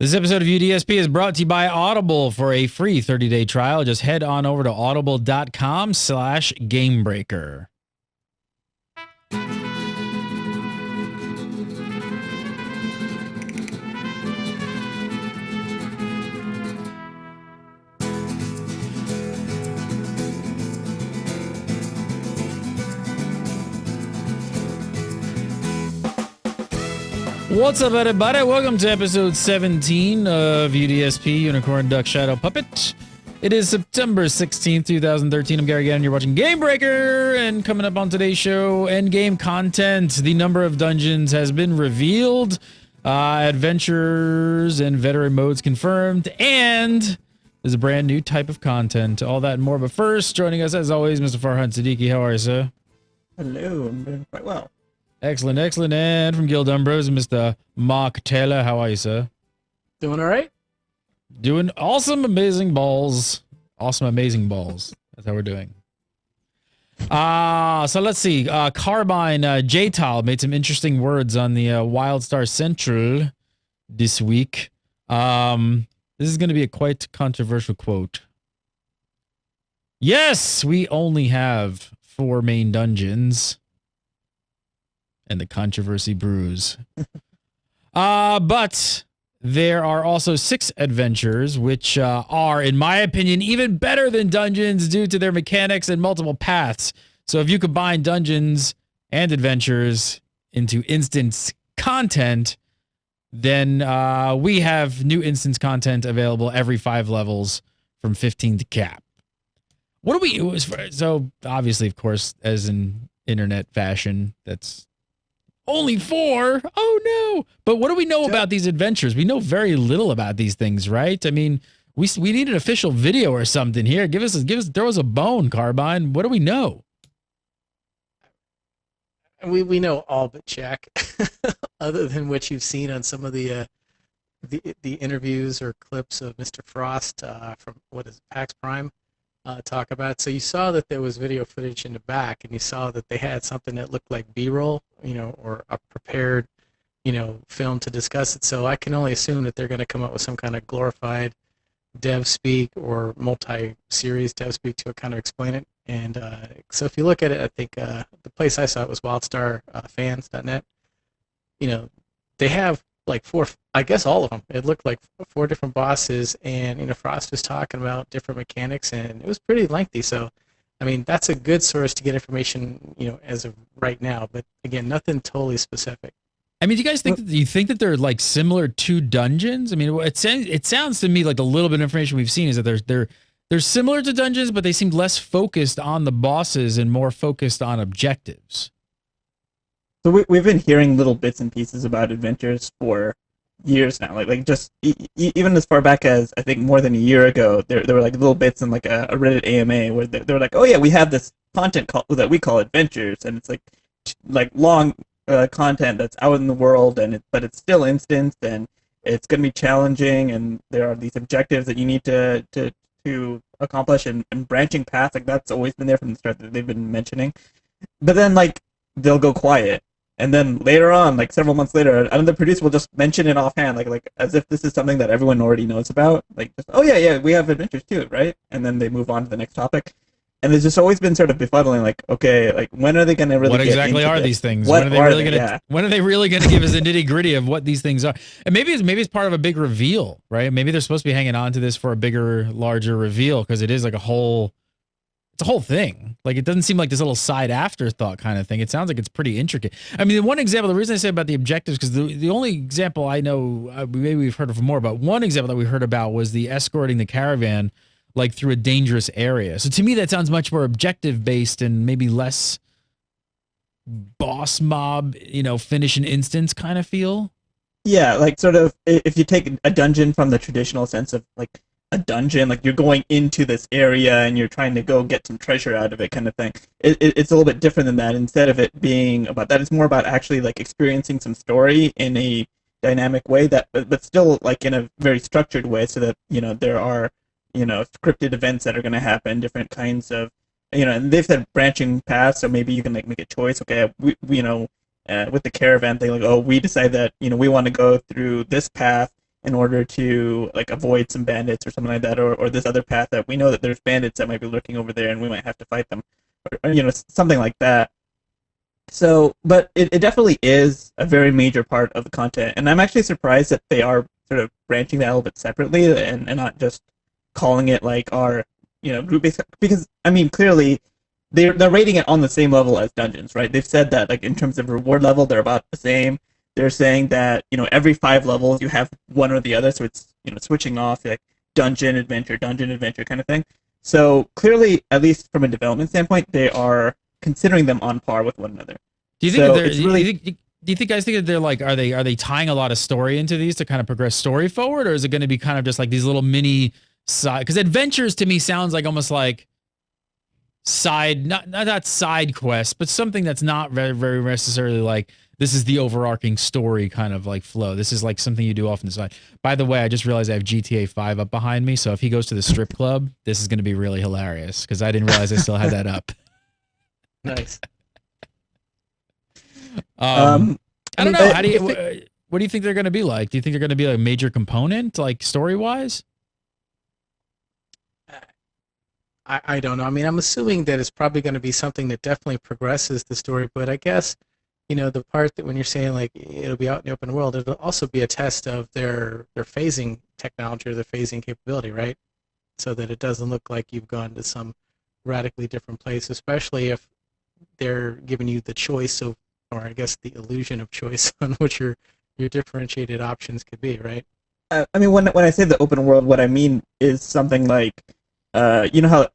This episode of UDSP is brought to you by Audible. For a free 30-day trial, just head on over to audible.com/Gamebreaker. What's up, everybody? Welcome to episode 17 of UDSP, Unicorn Duck Shadow Puppet. It is September 16th, 2013. I'm Gary Gannon. You're watching Gamebreaker, and coming up on today's show, Endgame content. The number of dungeons has been revealed, adventures and veteran modes confirmed, and there's a brand new type of content. All that and more. But first, joining us as always, Mr. Farhan Siddiqui. How are you, sir? Hello, I'm doing quite well. Excellent, excellent. And from Guild Umbros, Mr. Mark Taylor. How are you, sir? Doing all right? Doing awesome, amazing balls. Awesome, amazing balls. That's how we're doing. So let's see. Carbine, J-Tal made some interesting words on the WildStar Central this week. This is going to be a quite controversial quote. Yes, we only have 4 main dungeons. And the controversy brews. But there are also 6 adventures, which are, in my opinion, even better than dungeons due to their mechanics and multiple paths. So if you combine dungeons and adventures into instance content, then we have new instance content available every 5 levels from 15 to cap. What do we... So obviously, of course, as in internet fashion, that's... Only 4? Oh no! But what do we know about these adventures? We know very little about these things, right? I mean, we need an official video or something here. Throw us a bone, Carbine. What do we know? We know all but Jack, other than what you've seen on some of the interviews or clips of Mr. Frost from PAX Prime talk about. So you saw that there was video footage in the back, and you saw that they had something that looked like B-roll, or a prepared, film to discuss it. So I can only assume that they're going to come up with some kind of glorified dev speak or multi-series dev speak to kind of explain it. And so if you look at it, I think the place I saw it was WildStarFans.net. They have like 4, I guess all of them. It looked like 4 different bosses, and Frost was talking about different mechanics, and it was pretty lengthy. So, I mean, that's a good source to get information, as of right now. But again, nothing totally specific. I mean, do you guys think that they're like similar to dungeons? I mean, it sounds to me like a little bit of information we've seen is that they're similar to dungeons, but they seem less focused on the bosses and more focused on objectives. So we've been hearing little bits and pieces about adventures for years now. Like just even as far back as I think more than a year ago, there were like little bits in like a Reddit AMA where they were like, oh yeah, we have this content that we call adventures, and it's like long content that's out in the world, but it's still instanced, and it's going to be challenging, and there are these objectives that you need to accomplish, and branching paths. Like that's always been there from the start that they've been mentioning. But then like they'll go quiet. And then later on, like several months later, another producer will just mention it offhand, like as if this is something that everyone already knows about. Like, just, oh yeah, we have adventures too, right? And then they move on to the next topic. And it's just always been sort of befuddling. Like, okay, like when are they going to really? What exactly are these things? When are they really going to? When are they really going to give us the nitty gritty of what these things are? And maybe it's part of a big reveal, right? Maybe they're supposed to be hanging on to this for a bigger, larger reveal because it is like a whole thing. Like it doesn't seem like this little side afterthought kind of thing. It sounds like it's pretty intricate. I mean, the reason I say about the objectives, because the only example I know, maybe we've heard of more about, one example that we heard about was the escorting the caravan like through a dangerous area. So to me, that sounds much more objective based and maybe less boss mob, finish an instance kind of feel. Yeah, like sort of if you take a dungeon from the traditional sense of like a dungeon, like you're going into this area and you're trying to go get some treasure out of it kind of thing. It's a little bit different than that. Instead of it being about that, it's more about actually like experiencing some story in a dynamic way but still like in a very structured way, so that there are scripted events that are going to happen, different kinds of and they've said branching paths, so maybe you can like make a choice. Okay, we with the caravan thing, like, oh, we decide that we want to go through this path in order to like avoid some bandits or something like that, or this other path that we know that there's bandits that might be lurking over there and we might have to fight them, or something like that. So, but it definitely is a very major part of the content, and I'm actually surprised that they are sort of branching that a little bit separately and not just calling it like our group based, because I mean clearly they're rating it on the same level as dungeons, right? They've said that like in terms of reward level they're about the same. They're saying that every 5 levels you have one or the other, so it's switching off like dungeon adventure kind of thing. So clearly, at least from a development standpoint, they are considering them on par with one another. Do you think So that they're, it's really do you think guys think that they're like, are they tying a lot of story into these to kind of progress story forward, or is it going to be kind of just like these little mini side? Because adventures to me sounds like almost like side, not side quests, but something that's not very very necessarily like this is the overarching story kind of like flow. This is like something you do off on the side. By the way, I just realized I have GTA 5 up behind me, so if he goes to the strip club, this is going to be really hilarious because I didn't realize I still had that up. Nice. I don't know. What do you think they're going to be like? Do you think they're going to be a major component, like story wise? I don't know. I mean, I'm assuming that it's probably going to be something that definitely progresses the story, but I guess, the part that when you're saying like it'll be out in the open world, it'll also be a test of their phasing technology or their phasing capability, right? So that it doesn't look like you've gone to some radically different place, especially if they're giving you the choice of, or I guess the illusion of choice on what your differentiated options could be, right? I mean, when I say the open world, what I mean is something like, how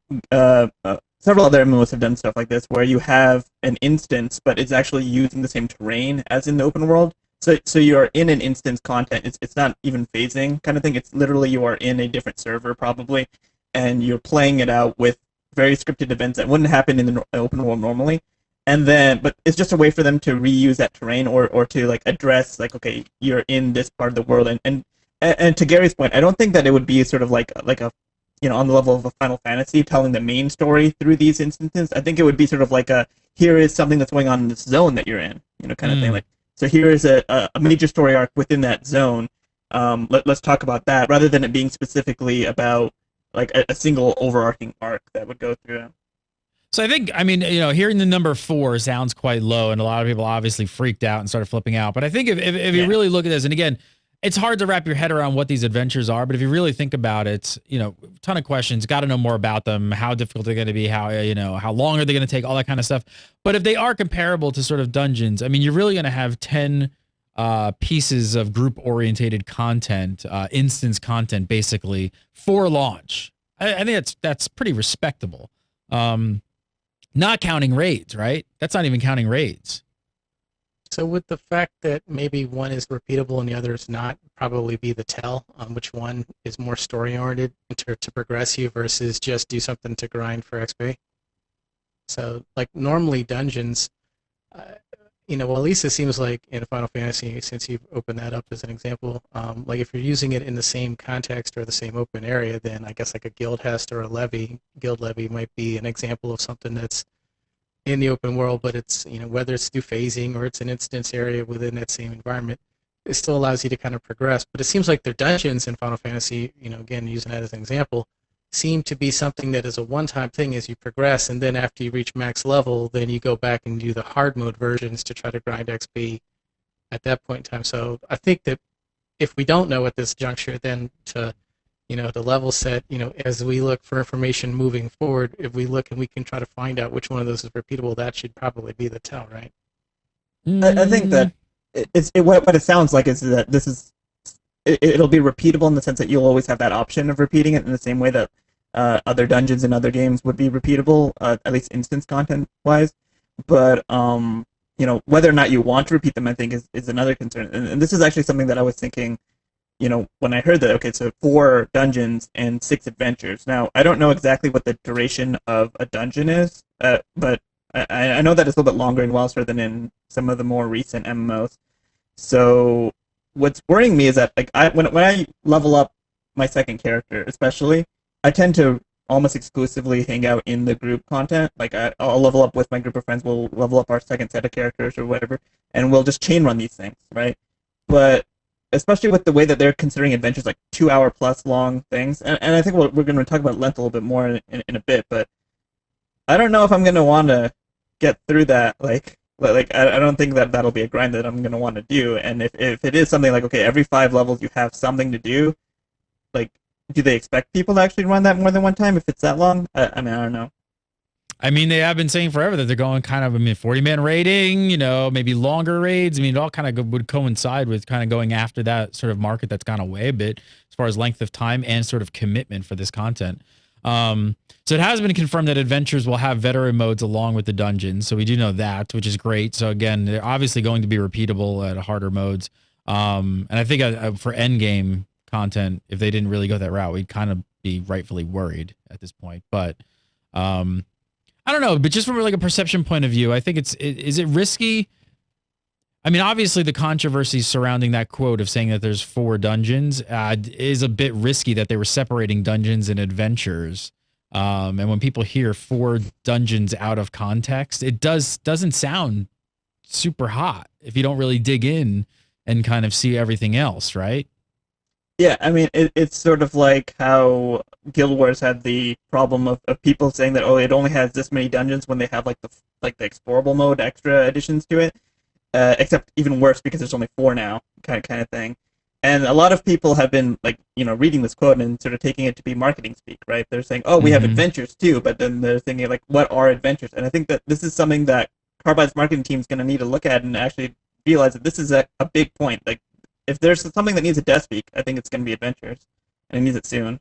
several other MMOs have done stuff like this, where you have an instance, but it's actually using the same terrain as in the open world. So you're in an instance content. It's not even phasing kind of thing. It's literally you are in a different server probably, and you're playing it out with very scripted events that wouldn't happen in the open world normally. And then, but it's just a way for them to reuse that terrain or to like address like, okay, you're in this part of the world. And to Gary's point, I don't think that it would be sort of like a on the level of a Final Fantasy telling the main story through these instances. I think it would be sort of like here is something that's going on in this zone that you're in, kind of thing. Like, so here is a major story arc within that zone. Let's talk about that rather than it being specifically about like a single overarching arc that would go through. So I think, I mean, hearing the number 4 sounds quite low, and a lot of people obviously freaked out and started flipping out. But I think if you really look at this, and again, it's hard to wrap your head around what these adventures are, but if you really think about it, ton of questions, got to know more about them, how difficult they're going to be, how long are they going to take, all that kind of stuff. But if they are comparable to sort of dungeons, I mean, you're really going to have 10 pieces of group-orientated content, instance content, basically, for launch. I think that's pretty respectable. Not counting raids, right? That's not even counting raids. So would the fact that maybe one is repeatable and the other is not probably be the tell on which one is more story-oriented to progress you versus just do something to grind for XP? So, like, normally dungeons, well, at least it seems like in Final Fantasy, since you've opened that up as an example, like if you're using it in the same context or the same open area, then I guess like a guild hest or a guild levy might be an example of something that's in the open world, but it's, whether it's through phasing or it's an instance area within that same environment, it still allows you to kind of progress. But it seems like their dungeons in Final Fantasy, again, using that as an example, seem to be something that is a one-time thing as you progress, and then after you reach max level, then you go back and do the hard mode versions to try to grind XP at that point in time. So I think that if we don't know at this juncture, then to the level set, as we look for information moving forward, if we look and we can try to find out which one of those is repeatable, that should probably be the tell, right? I think that what it sounds like is that it'll be repeatable in the sense that you'll always have that option of repeating it in the same way that other dungeons in other games would be repeatable, at least instance content wise. But whether or not you want to repeat them, I think is another concern. And this is actually something that I was thinking. When I heard that, okay, so 4 dungeons and 6 adventures. Now, I don't know exactly what the duration of a dungeon is, but I know that it's a little bit longer in WildStar than in some of the more recent MMOs. So what's worrying me is that like when I level up my second character, especially, I tend to almost exclusively hang out in the group content. Like I'll level up with my group of friends, we'll level up our second set of characters or whatever, and we'll just chain run these things, right? But especially with the way that they're considering adventures like 2 hour plus long things. And I think we're going to talk about length a little bit more in a bit, but I don't know if I'm going to want to get through that. I don't think that that'll be a grind that I'm going to want to do. And if it is something like, okay, every 5 levels you have something to do, like, do they expect people to actually run that more than one time if it's that long? I mean, I don't know. I mean, they have been saying forever that they're going kind of, 40-man raiding, maybe longer raids. I mean, it all kind of would coincide with kind of going after that sort of market that's gone away a bit as far as length of time and sort of commitment for this content. So it has been confirmed that adventures will have veteran modes along with the dungeons. So we do know that, which is great. So again, they're obviously going to be repeatable at harder modes. And I think for endgame content, if they didn't really go that route, we'd kind of be rightfully worried at this point. But I don't know, but just from like a perception point of view, I think is it risky? I mean, obviously the controversy surrounding that quote of saying that there's 4 dungeons is a bit risky that they were separating dungeons and adventures. And when people hear 4 dungeons out of context, it doesn't sound super hot if you don't really dig in and kind of see everything else, right? Yeah, I mean, it's sort of like how Guild Wars had the problem of people saying that, oh, it only has this many dungeons when they have like the explorable mode extra additions to it. Except even worse because there's only 4 now, kind of thing. And a lot of people have been reading this quote and sort of taking it to be marketing speak, right? They're saying, oh, we have adventures too, but then they're thinking like, what are adventures? And I think that this is something that Carbine's marketing team is going to need to look at and actually realize that this is a big point. Like, if there's something that needs a death speak, I think it's going to be adventures, and it needs it soon.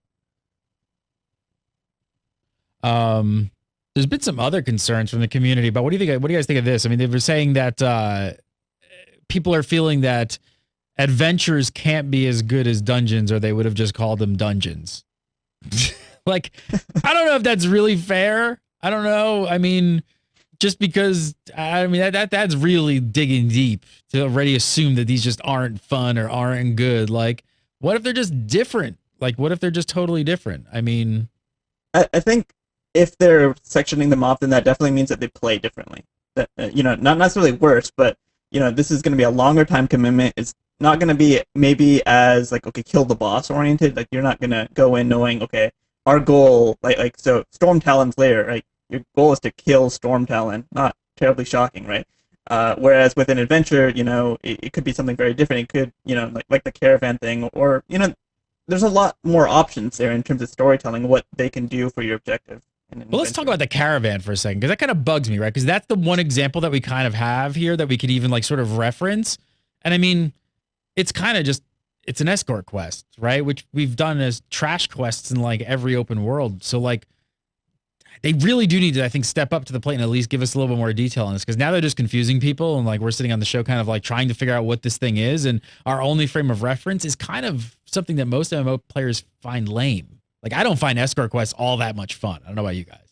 There's been some other concerns from the community, but what do you guys think of this? I mean, they were saying that people are feeling that adventures can't be as good as dungeons, or they would have just called them dungeons. Like, I don't know if that's really fair. I don't know. I mean, just because that's really digging deep to already assume that these just aren't fun or aren't good. Like, what if they're just different? Like, what if they're just totally different? I mean, I think if they're sectioning them off, then that definitely means that they play differently. That not necessarily worse, but this is going to be a longer time commitment. It's not going to be maybe as like, okay, kill the boss oriented. Like, you're not going to go in knowing, okay, our goal so Storm Talon's lair, right? Your goal is to kill Storm Talon. Not terribly shocking, right? Whereas with an adventure, it could be something very different. It could, like the caravan thing, or there's a lot more options there in terms of storytelling, what they can do for your objective. Well, let's talk about the caravan for a second, because that kind of bugs me, right? Because that's the one example that we kind of have here that we could even like sort of reference. And I mean, it's kind of just, it's an escort quest, right? Which we've done as trash quests in like every open world. So like, they really do need to, I think, step up to the plate and at least give us a little bit more detail on this, because now they're just confusing people, and like we're sitting on the show kind of like trying to figure out what this thing is, and our only frame of reference is kind of something that most MMO players find lame. Like, I don't find escort quests all that much fun. I don't know about you guys.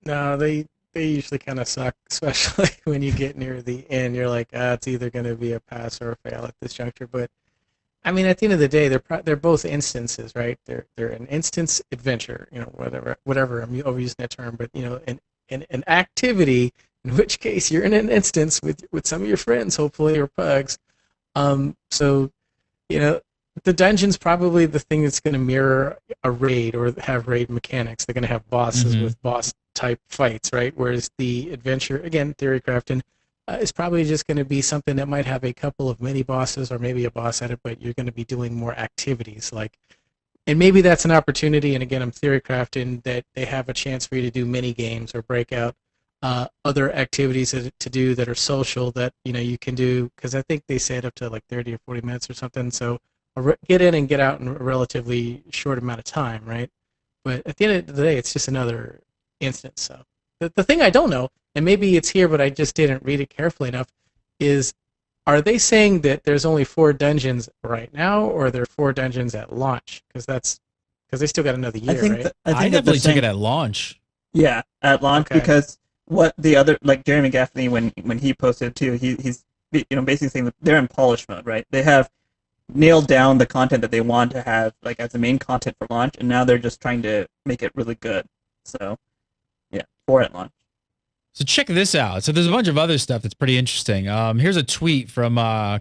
No, they usually kind of suck, especially when you get near the end. You're like, it's either going to be a pass or a fail at this juncture. But I mean, at the end of the day, they're both instances, right? They're an instance adventure, whatever. I'm using that term, but an activity. In which case, you're in an instance with some of your friends, hopefully, or pugs. So, the dungeon's probably the thing that's going to mirror a raid or have raid mechanics. They're going to have bosses with boss type fights, right? Whereas the adventure, again, theory crafting, is probably just going to be something that might have a couple of mini bosses or maybe a boss at it, but you're going to be doing more activities. And maybe that's an opportunity, and again, I'm theory crafting, that they have a chance for you to do mini games or break out other activities to do that are social that, you can do, because I think they said up to like 30 or 40 minutes or something. So get in and get out in a relatively short amount of time, right? But at the end of the day, it's just another instance. So the thing I don't know, and maybe it's here, but I just didn't read it carefully enough, is, are they saying that there's only 4 dungeons right now, or are there 4 dungeons at launch? Because they still got another year, right? I definitely took it at launch. Yeah, at launch, okay. Because what the other, like Jeremy Gaffney, when he posted too, he's basically saying that they're in polish mode, right? They have nailed down the content that they want to have like as the main content for launch, and now they're just trying to make it really good. So yeah, 4 at launch. So check this out. So there's a bunch of other stuff that's pretty interesting. Here's a tweet from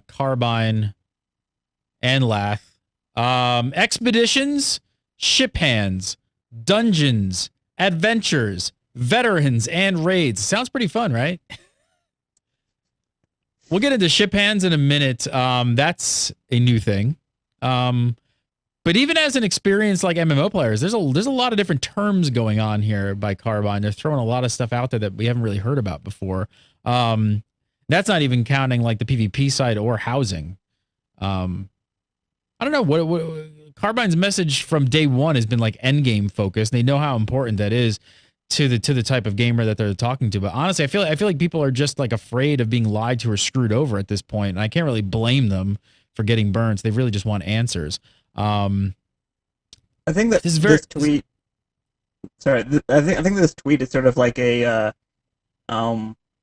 Carbine. and Lath. Expeditions, Shiphands, Dungeons, Adventures, Veterans, and Raids. Sounds pretty fun, right? We'll get into Shiphands in a minute. That's a new thing. But even as an experienced like MMO players, there's a lot of different terms going on here by Carbine. They're throwing a lot of stuff out there that we haven't really heard about before. That's not even counting like the PvP side or housing. I don't know what Carbine's message from day one has been like endgame focused. They know how important that is to the type of gamer that they're talking to. But honestly, I feel like people are just like afraid of being lied to or screwed over at this point, and I can't really blame them for getting burnt. They really just want answers. I think that this tweet. Sorry, I think this tweet is sort of like a,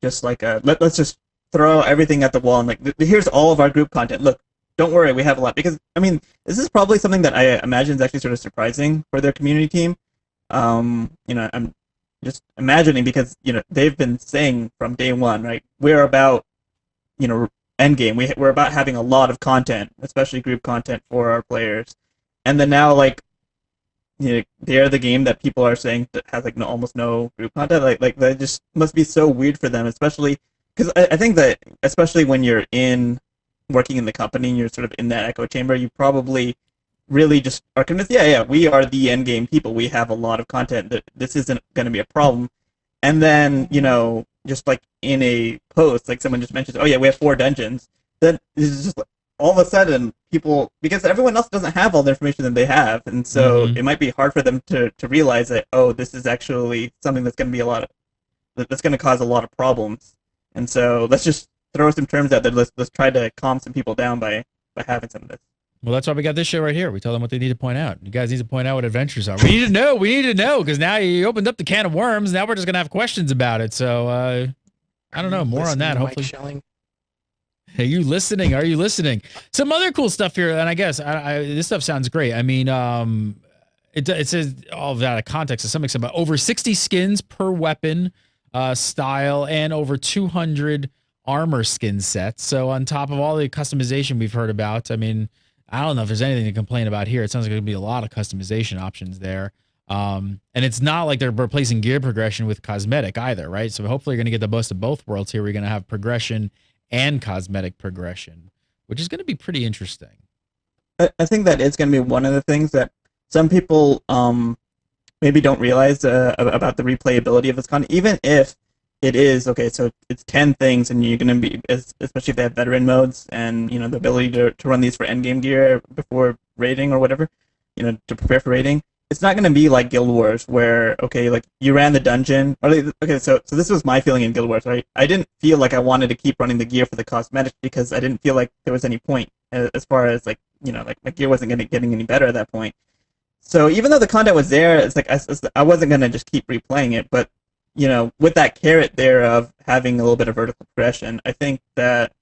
just like a let's just throw everything at the wall and like here's all of our group content. Look, don't worry, we have a lot. Because I mean, this is probably something that I imagine is actually sort of surprising for their community team. I'm just imagining because they've been saying from day one, right? We're about Endgame. We're about having a lot of content, especially group content for our players, and then now like they're the game that people are saying that has like almost no group content. Like that just must be so weird for them, especially because I think that especially when you're working in the company and you're sort of in that echo chamber, you probably really just are convinced, yeah, we are the Endgame people. We have a lot of content. That this isn't going to be a problem, and then just like in a post, like someone just mentions, oh yeah, we have 4 dungeons. Then it's just like, all of a sudden people, because everyone else doesn't have all the information that they have, and so it might be hard for them to realize that, oh, this is actually something that's going to be that's going to cause a lot of problems. And so let's just throw some terms out there. Let's try to calm some people down by having some of this. Well, that's why we got this show right here. We tell them what they need to point out. You guys need to point out what adventures are. We need to know. We need to know because now you opened up the can of worms. Now we're just gonna have questions about it. So I don't know. More on that. Hopefully. Are you listening? Are you listening? Some other cool stuff here, and I guess this stuff sounds great. I mean, it says all of that out of context to some extent, but over 60 skins per weapon style and over 200 armor skin sets. So on top of all the customization we've heard about, I mean, I don't know if there's anything to complain about here. It sounds like there's going to be a lot of customization options there. And it's not like they're replacing gear progression with cosmetic either, right? So hopefully you're going to get the most of both worlds here. We're going to have progression and cosmetic progression, which is going to be pretty interesting. I think that is going to be one of the things that some people maybe don't realize about the replayability of this content, even if it is, okay, so it's 10 things, and you're going to be, especially if they have veteran modes, and, the ability to run these for endgame gear before raiding or whatever, to prepare for raiding. It's not going to be like Guild Wars, where, okay, like, you ran the dungeon, okay, so this was my feeling in Guild Wars, right? I didn't feel like I wanted to keep running the gear for the cosmetics, because I didn't feel like there was any point, as far as, like, like, my gear wasn't getting any better at that point. So even though the content was there, it's like, I wasn't going to just keep replaying it, but with that carrot there of having a little bit of vertical progression, I think that,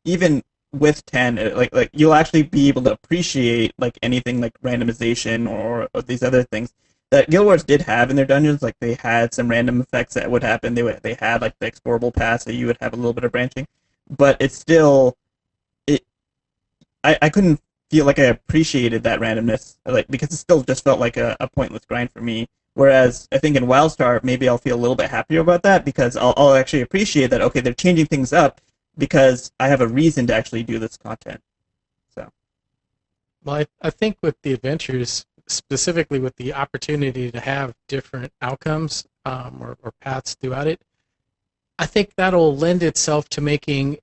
even with 10, like you'll actually be able to appreciate like anything like randomization or these other things that Guild Wars did have in their dungeons. Like they had some random effects that would happen. They had like the explorable paths that you would have a little bit of branching, but it's still, I couldn't feel like I appreciated that randomness, like, because it still just felt like a pointless grind for me. Whereas I think in WildStar, maybe I'll feel a little bit happier about that, because I'll actually appreciate that, okay, they're changing things up because I have a reason to actually do this content. So, well, I think with the adventures, specifically with the opportunity to have different outcomes or paths throughout it, I think that'll lend itself to making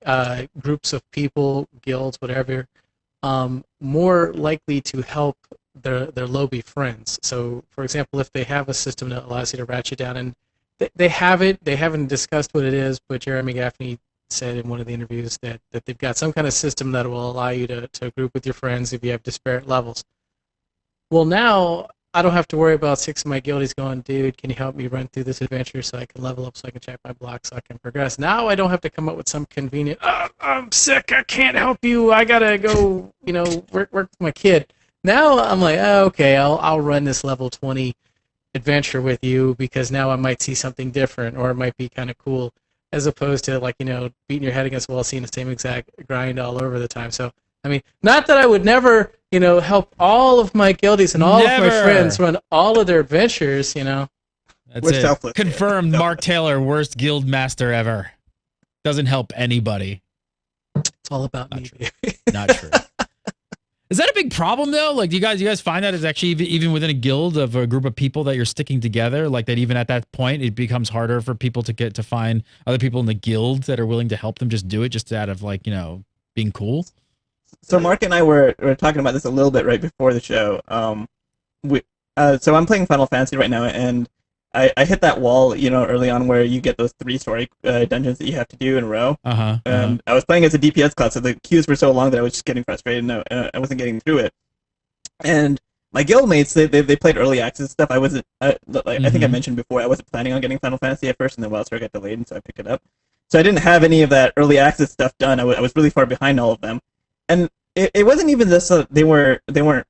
groups of people, guilds, whatever, more likely to help their lobby friends. So, for example, if they have a system that allows you to ratchet down, and they have it, they haven't discussed what it is, but Jeremy Gaffney said in one of the interviews that they've got some kind of system that will allow you to group with your friends if you have disparate levels. Well, now I don't have to worry about 6 of my guildies going, dude, can you help me run through this adventure so I can level up, so I can check my blocks, so I can progress. Now I don't have to come up with some convenient, I'm sick, I can't help you, I gotta go, work with my kid. Now I'm like, okay, I'll run this level 20 adventure with you, because now I might see something different, or it might be kind of cool, as opposed to like, beating your head against the wall, seeing the same exact grind all over the time. So I mean, not that I would never, help all of my guildies and all of my Never. friends run all of their adventures, That's We're it. selfless. Confirmed. Mark Taylor, worst guild master ever. Doesn't help anybody. It's all about me. Not true. Is that a big problem though? Like, do you guys find that it's actually even within a guild of a group of people that you're sticking together, like that even at that point it becomes harder for people to find other people in the guild that are willing to help them just do it just out of like, being cool? So Mark and I were talking about this a little bit right before the show. So I'm playing Final Fantasy right now, and I hit that wall, early on where you get those 3 story dungeons that you have to do in a row. And I was playing as a DPS class, so the queues were so long that I was just getting frustrated, and I wasn't getting through it. And my guildmates, they played early access stuff. I wasn't, I think I mentioned before, I wasn't planning on getting Final Fantasy at first, and then WildStar got delayed, and so I picked it up. So I didn't have any of that early access stuff done. I was really far behind all of them. And it wasn't even this they weren't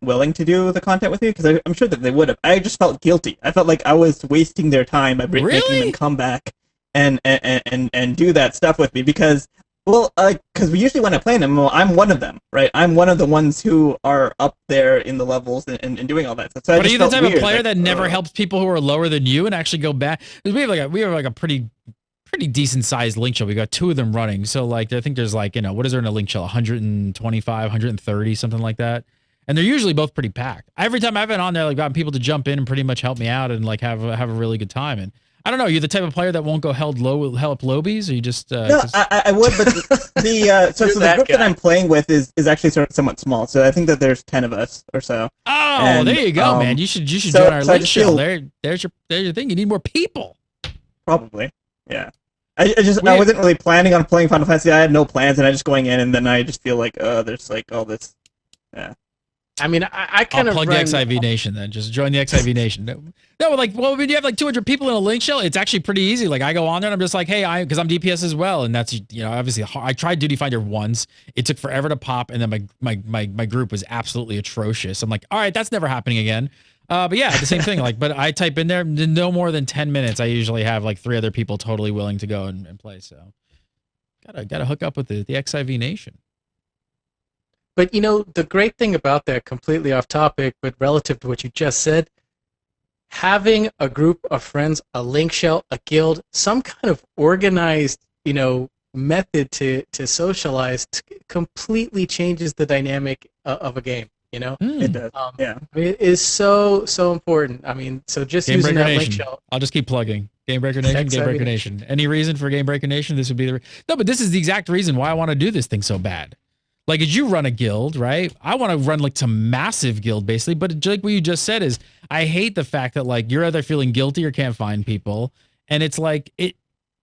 willing to do the content with me, because I'm sure that they would have. I just felt guilty. I felt like I was wasting their time by making them come back and do that stuff with me, because we usually when I play them, I'm one of them, right? I'm one of the ones who are up there in the levels and doing all that stuff. So but are you the type of player that never helps people who are lower than you and actually go back? Because we have a pretty decent sized link shell. We got 2 of them running. So like, I think there's like, what is there in a link shell? 125, 130, something like that. And they're usually both pretty packed. Every time I've been on there, like gotten people to jump in and pretty much help me out and like have a really good time. And I don't know, you're the type of player that won't go help lobies, or you just no, I would, but the group that I'm playing with is actually somewhat small. So I think that there's 10 of us or so. Oh, and, there you go, man. You should join our link shell. There's your thing. You need more people. Probably, yeah. I wasn't really planning on playing Final Fantasy. I had no plans, and I just going in, and then I just feel like, there's like all this. Yeah. I mean, I kind of plug the XIV Nation then. Just join the XIV Nation. No, like, well, when you have like 200 people in a link shell, it's actually pretty easy. Like, I go on there and I'm just like, hey, because I'm DPS as well, and that's obviously I tried Duty Finder once. It took forever to pop, and then my group was absolutely atrocious. I'm like, all right, that's never happening again. But yeah, the same thing. Like, but I type in there, no more than 10 minutes. I usually have like 3 other people totally willing to go and play. So, gotta hook up with the XIV Nation. But the great thing about that, completely off topic, but relative to what you just said, having a group of friends, a link shell, a guild, some kind of organized, method to socialize completely changes the dynamic of a game. It does. Yeah. I mean, it is so important. I mean, so just using that link shell. I'll just keep plugging. Gamebreaker Nation, Gamebreaker Nation. Any reason for Gamebreaker Nation? This would be no, but this is the exact reason why I want to do this thing so bad. Like, as you run a guild, right? I want to run like some massive guild, basically. But like what you just said is, I hate the fact that like you're either feeling guilty or can't find people, and it's like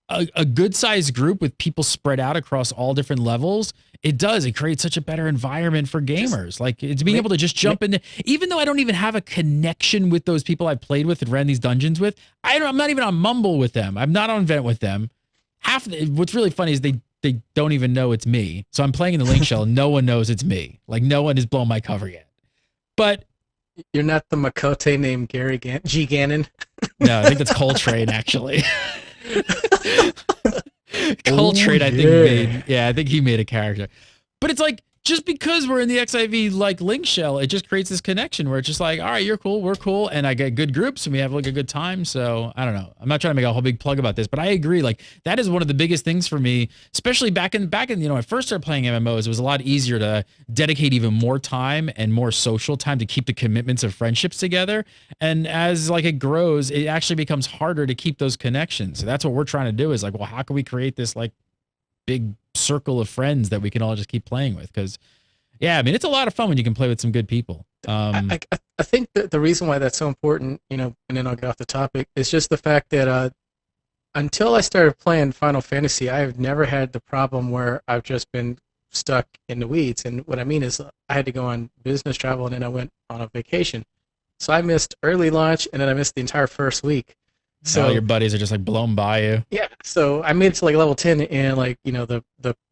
a good sized group with people spread out across all different levels. It creates such a better environment for gamers. Like, it's being able to just jump in, even though I don't even have a connection with those people I've played with and ran these dungeons with. I'm not even on Mumble with them. I'm not on Vent with them. What's really funny is they don't even know it's me. So I'm playing in the link shell and no one knows it's me. Like, no one has blown my cover yet. But you're not the Makote named Gary G. Gannon? No, I think that's Coltrane, actually. Coltrane, I think he made a character. But it's like, just because we're in the XIV like link shell, it just creates this connection where it's just like, all right, you're cool, we're cool, and I get good groups and we have like a good time. So I don't know. I'm not trying to make a whole big plug about this, but I agree. Like, that is one of the biggest things for me, especially back in when I first started playing MMOs. It was a lot easier to dedicate even more time and more social time to keep the commitments of friendships together. And as like it grows, it actually becomes harder to keep those connections. So that's what we're trying to do is like, well, how can we create this like big circle of friends that we can all just keep playing with? Because I mean, it's a lot of fun when you can play with some good people. I think that the reason why that's so important, and then I'll get off the topic, is just the fact that until I started playing Final Fantasy, I have never had the problem where I've just been stuck in the weeds. And what I mean is, I had to go on business travel and then I went on a vacation. So I missed early launch and then I missed the entire first week. So your buddies are just like blown by you. Yeah. So I made it to like level 10 in like, the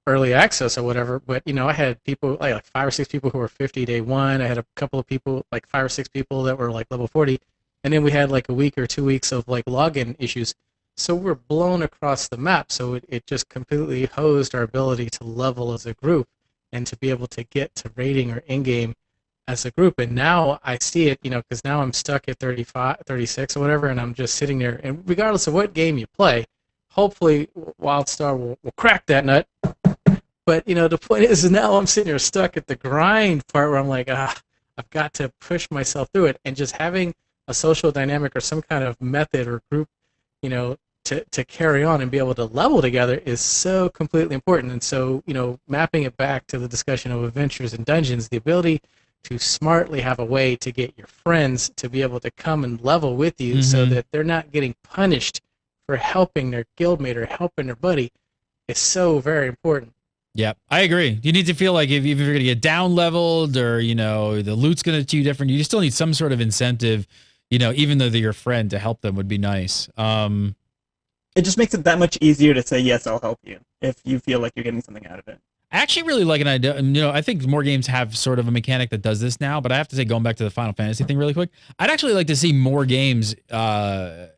early access or whatever. But, I had people like 5 or 6 people who were 50 day one. I had a couple of people, like 5 or 6 people that were like level 40. And then we had like a week or 2 weeks of like login issues. So we're blown across the map. So it just completely hosed our ability to level as a group. and to be able to get to rating or in-game as a group. And now I see it, because now I'm stuck at 35, 36 or whatever, and I'm just sitting there. And regardless of what game you play, hopefully WildStar will crack that nut. But, the point is now I'm sitting here stuck at the grind part where I'm like, I've got to push myself through it. And just having a social dynamic or some kind of method or group, to carry on and be able to level together is so completely important. And so, mapping it back to the discussion of adventures and dungeons, the ability to smartly have a way to get your friends to be able to come and level with you so that they're not getting punished for helping their guildmate or helping their buddy is so very important. Yeah, I agree. You need to feel like if you're going to get down leveled or, the loot's going to do different, you still need some sort of incentive, even though they're your friend, to help them would be nice. It just makes it that much easier to say, yes, I'll help you if you feel like you're getting something out of it. I actually really like an idea. I think more games have sort of a mechanic that does this now, but I have to say, going back to the Final Fantasy thing really quick, I'd actually like to see more games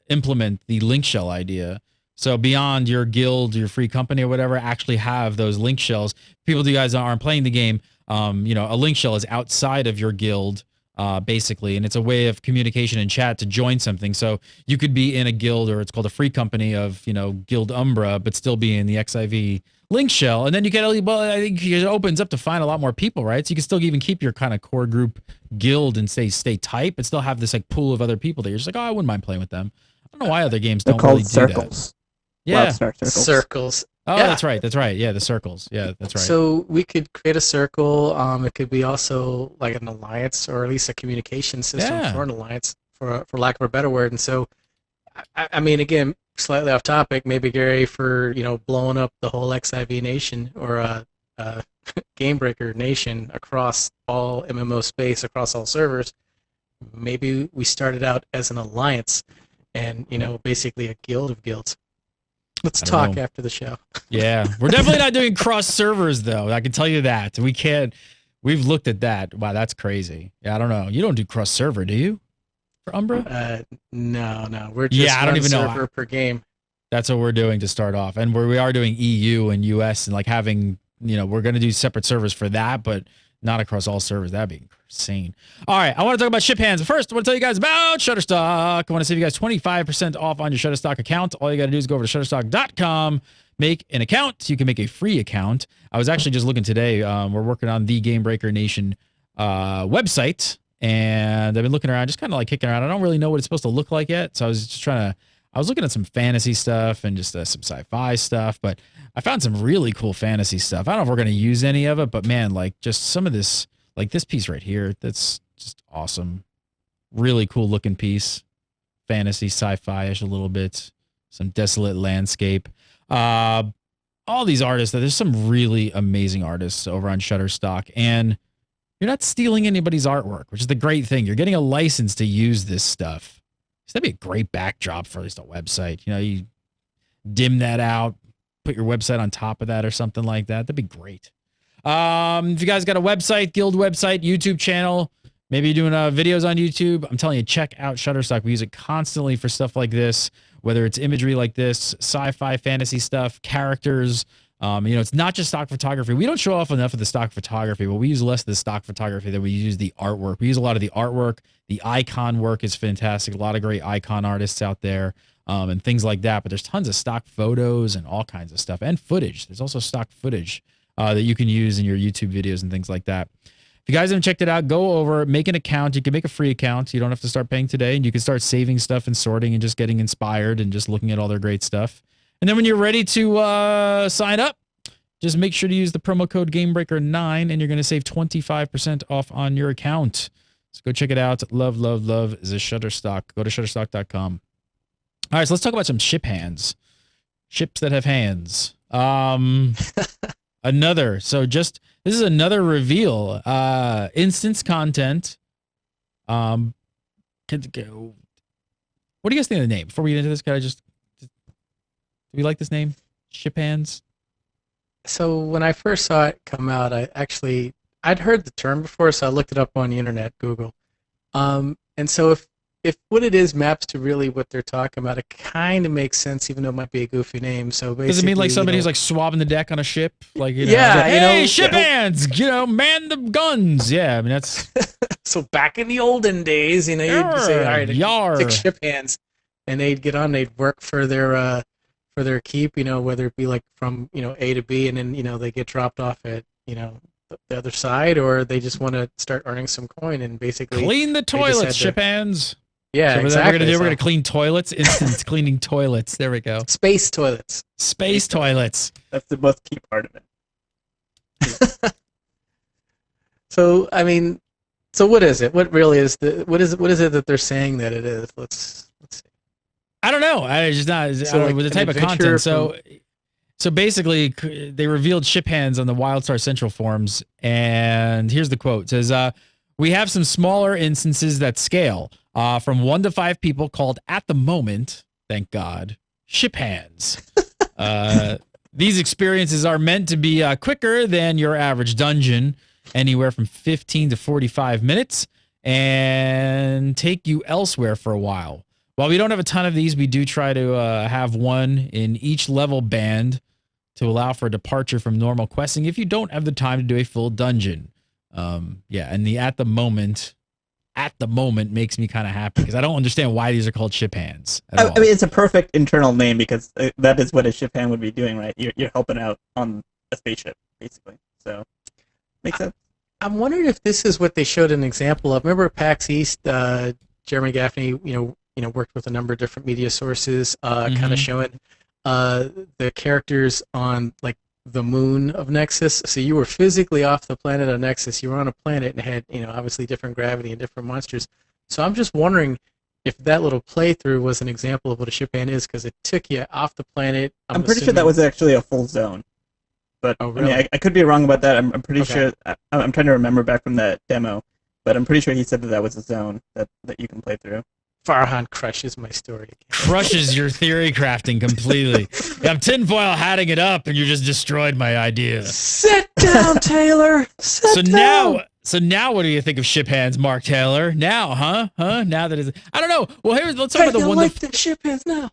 implement the link shell idea. So beyond your guild, your free company or whatever, actually have those link shells. People, you guys aren't playing the game, a link shell is outside of your guild, basically, and it's a way of communication and chat to join something. So you could be in a guild, or it's called a free company of, Guild Umbra, but still be in the XIV link shell. And then you get, I think it opens up to find a lot more people, right? So you can still even keep your kind of core group guild and stay tight, but still have this like pool of other people that you're just like, I wouldn't mind playing with them. I don't know why other games don't really do circles. that. Yeah. Circles. Oh, yeah. That's right. Yeah, the circles. Yeah, that's right. So we could create a circle. It could be also like an alliance, or at least a communication system for an alliance, for lack of a better word. And so, I mean, again, slightly off topic, maybe Gary, for blowing up the whole XIV nation or Gamebreaker nation across all MMO space, across all servers. Maybe we started out as an alliance, and basically a guild of guilds. Let's talk after the show. Yeah, we're definitely not doing cross servers, though. I can tell you that. We can't. We've looked at that. Wow, that's crazy. Yeah, I don't know. You don't do cross server, do you? For Umbra? No. We're just I don't even server know. per game. That's what we're doing to start off, and we are doing EU and US, and like having we're going to do separate servers for that, but not across all servers. That'd be insane. All right, I want to talk about Shiphands. First, I want to tell you guys about Shutterstock. I want to save you guys 25% off on your Shutterstock account. All you got to do is go over to Shutterstock.com, make an account. You can make a free account. I was actually just looking today. We're working on the Gamebreaker Nation website, and I've been looking around, just kind of like kicking around. I don't really know what it's supposed to look like yet, so I was just I was looking at some fantasy stuff and just some sci-fi stuff, but I found some really cool fantasy stuff. I don't know if we're going to use any of it, but man, like just some of this, like this piece right here, that's just awesome. Really cool looking piece. Fantasy, sci-fi-ish a little bit. Some desolate landscape. All these artists, there's some really amazing artists over on Shutterstock, and you're not stealing anybody's artwork, which is the great thing. You're getting a license to use this stuff. So that'd be a great backdrop for at least a website. You dim that out, put your website on top of that or something like that. That'd be great. If you guys got a website, guild website, YouTube channel, maybe you're doing videos on YouTube, I'm telling you, check out Shutterstock. We use it constantly for stuff like this, whether it's imagery like this, sci-fi, fantasy stuff, characters. It's not just stock photography. We don't show off enough of the stock photography, but we use less of the stock photography than we use the artwork. We use a lot of the artwork. The icon work is fantastic. A lot of great icon artists out there, and things like that. But there's tons of stock photos and all kinds of stuff, and footage. There's also stock footage that you can use in your YouTube videos and things like that. If you guys haven't checked it out, go over, make an account. You can make a free account. You don't have to start paying today, and you can start saving stuff and sorting and just getting inspired and just looking at all their great stuff. And then when you're ready to sign up, just make sure to use the promo code Gamebreaker9, and you're going to save 25% off on your account. So go check it out. Love the Shutterstock. Go to Shutterstock.com. All right, so let's talk about some Shiphands. Ships that have hands. This is another reveal. Instance content. What do you guys think of the name? Before we get into this, do we like this name? Shiphands? So when I first saw it come out, I'd heard the term before, so I looked it up on the internet, Google. And so if what it is maps to really what they're talking about, it kind of makes sense, even though it might be a goofy name. So basically, Does it mean like somebody you who's know, like swabbing the deck on a ship? Like, Yeah, like, you know, hey, ship yeah. hands, man the guns. Yeah, I mean, that's so back in the olden days, you know, you'd say, all right, Yar. 6 ship hands, and they'd get on, they'd work for their keep, you know, whether it be like from, you know, A to B, and then, you know, they get dropped off at, you know, the other side, or they just want to start earning some coin, and basically clean the they just had toilets, to- ship hands. Yeah, So what exactly. we're gonna do, So, we're gonna clean toilets, instant cleaning toilets. There we go. space toilets. Space toilets. That's the most key part of it. So I mean, so what is it? What really is what is it that they're saying that it is? Let's see. I don't know. I just not So, like, with the an type of adventure content. So basically, they revealed ship hands on the WildStar Central forums, and here's the quote: it says, "We have some smaller instances that scale from 1 to 5 people, called at the moment, thank God, ship hands. These experiences are meant to be quicker than your average dungeon, anywhere from 15 to 45 minutes, and take you elsewhere for a while. While we don't have a ton of these, we do try to have one in each level band to allow for a departure from normal questing if you don't have the time to do a full dungeon." Yeah, and the at the moment makes me kind of happy because I don't understand why these are called ship hands at all. I mean, it's a perfect internal name because that is what a ship hand would be doing, right? You're helping out on a spaceship, basically. So, makes sense. I'm wondering if this is what they showed an example of. Remember PAX East, Jeremy Gaffney, you know, worked with a number of different media sources, kind of showing the characters on like the moon of Nexus. So you were physically off the planet of Nexus. You were on a planet and had, you know, obviously different gravity and different monsters. So I'm just wondering if that little playthrough was an example of what a ship hand is, because it took you off the planet. I'm pretty sure that was actually a full zone. But Oh, really? I mean, I could be wrong about that. I'm pretty Okay. sure. I'm trying to remember back from that demo, but I'm pretty sure he said that was a zone that you can play through. Farhan crushes my story again. Crushes your theory crafting completely. I'm tinfoil hatting it up, and you just destroyed my idea. Sit down, Taylor. Sit down. So now, what do you think of ship hands, Mark Taylor? Now, huh? Now that it's, I don't know. Well, let's talk about the one like the ship hands now.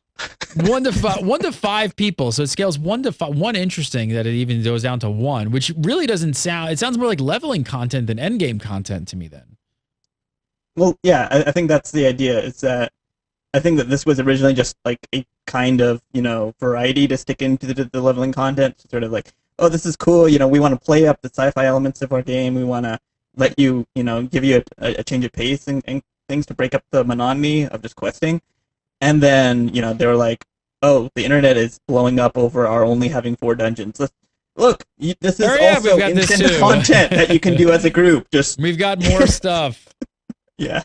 1 to 5 people. So it scales 1 to 5. One interesting that it even goes down to 1, which really doesn't sound. It sounds more like leveling content than endgame content to me. Then. Well, yeah, I think that's the idea. It's that I think that this was originally just like a kind of, you know, variety to stick into the leveling content. Sort of like, oh, this is cool. You know, we want to play up the sci-fi elements of our game. We want to let you, you know, give you a change of pace and things to break up the monotony of just questing. And then, you know, they were like, oh, the internet is blowing up over our only having 4 dungeons. Look, this is also instant content that you can do as a group. We've got more stuff. Yeah.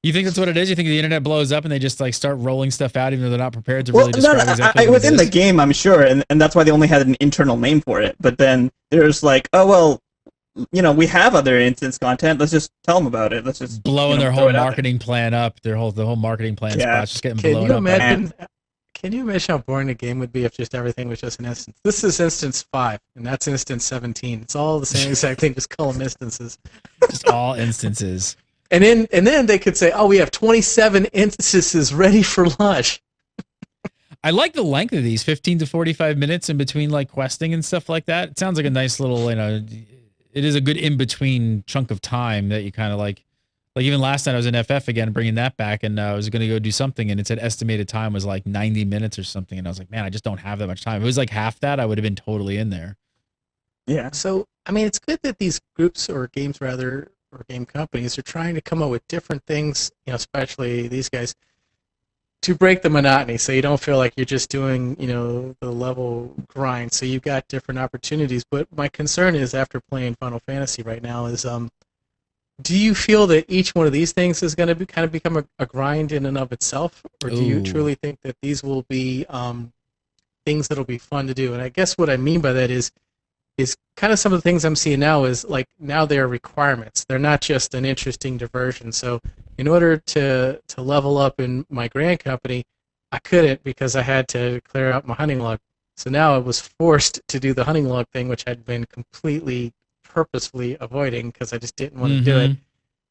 You think that's what it is? You think the internet blows up and they just like start rolling stuff out even though they're not prepared to really describe exactly what it is? Within the game, I'm sure, and that's why they only had an internal name for it. But then there's like, oh, well, you know, we have other instance content. Let's just tell them about it. Let's just blowing their whole marketing plan up. The whole marketing plan spot's just getting blown up. Can you imagine how boring a game would be if just everything was just an instance? This is instance 5, and that's instance 17. It's all the same exact thing, just call them instances. Just all instances. And then they could say, oh, we have 27 instances ready for launch. I like the length of these, 15 to 45 minutes in between like questing and stuff like that. It sounds like a nice little, you know, it is a good in-between chunk of time that you kind of like even last night I was in FF again, bringing that back, and I was going to go do something, and it said estimated time was like 90 minutes or something, and I was like, man, I just don't have that much time. If it was like half that, I would have been totally in there. Yeah. So, I mean, it's good that these groups or games rather, or game companies are trying to come up with different things, you know, especially these guys, to break the monotony so you don't feel like you're just doing, you know, the level grind. So you've got different opportunities. But my concern is, after playing Final Fantasy right now, is do you feel that each one of these things is going to kind of become a grind in and of itself? Or do you truly think that these will be things that'll be fun to do? And I guess what I mean by that is kind of some of the things I'm seeing now is like now they're requirements. They're not just an interesting diversion. So in order to level up in my grand company, I couldn't because I had to clear out my hunting log. So now I was forced to do the hunting log thing, which I'd been completely purposefully avoiding because I just didn't want to do it.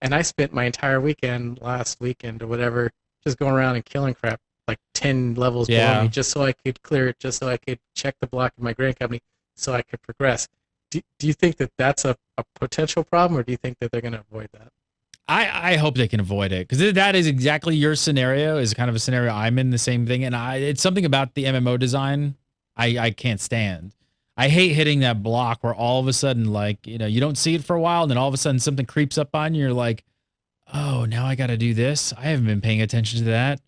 And I spent my entire weekend last weekend or whatever just going around and killing crap like 10 levels below me just so I could clear it, just so I could check the block in my grand company so I could progress. Do you think that that's a potential problem, or do you think that they're going to avoid that? I hope they can avoid it, because that is exactly your scenario, is kind of a scenario I'm in, the same thing. And it's something about the MMO design I can't stand. I hate hitting that block where all of a sudden, like, you don't see it for a while, and then all of a sudden something creeps up on you. You're like, oh, now I got to do this. I haven't been paying attention to that.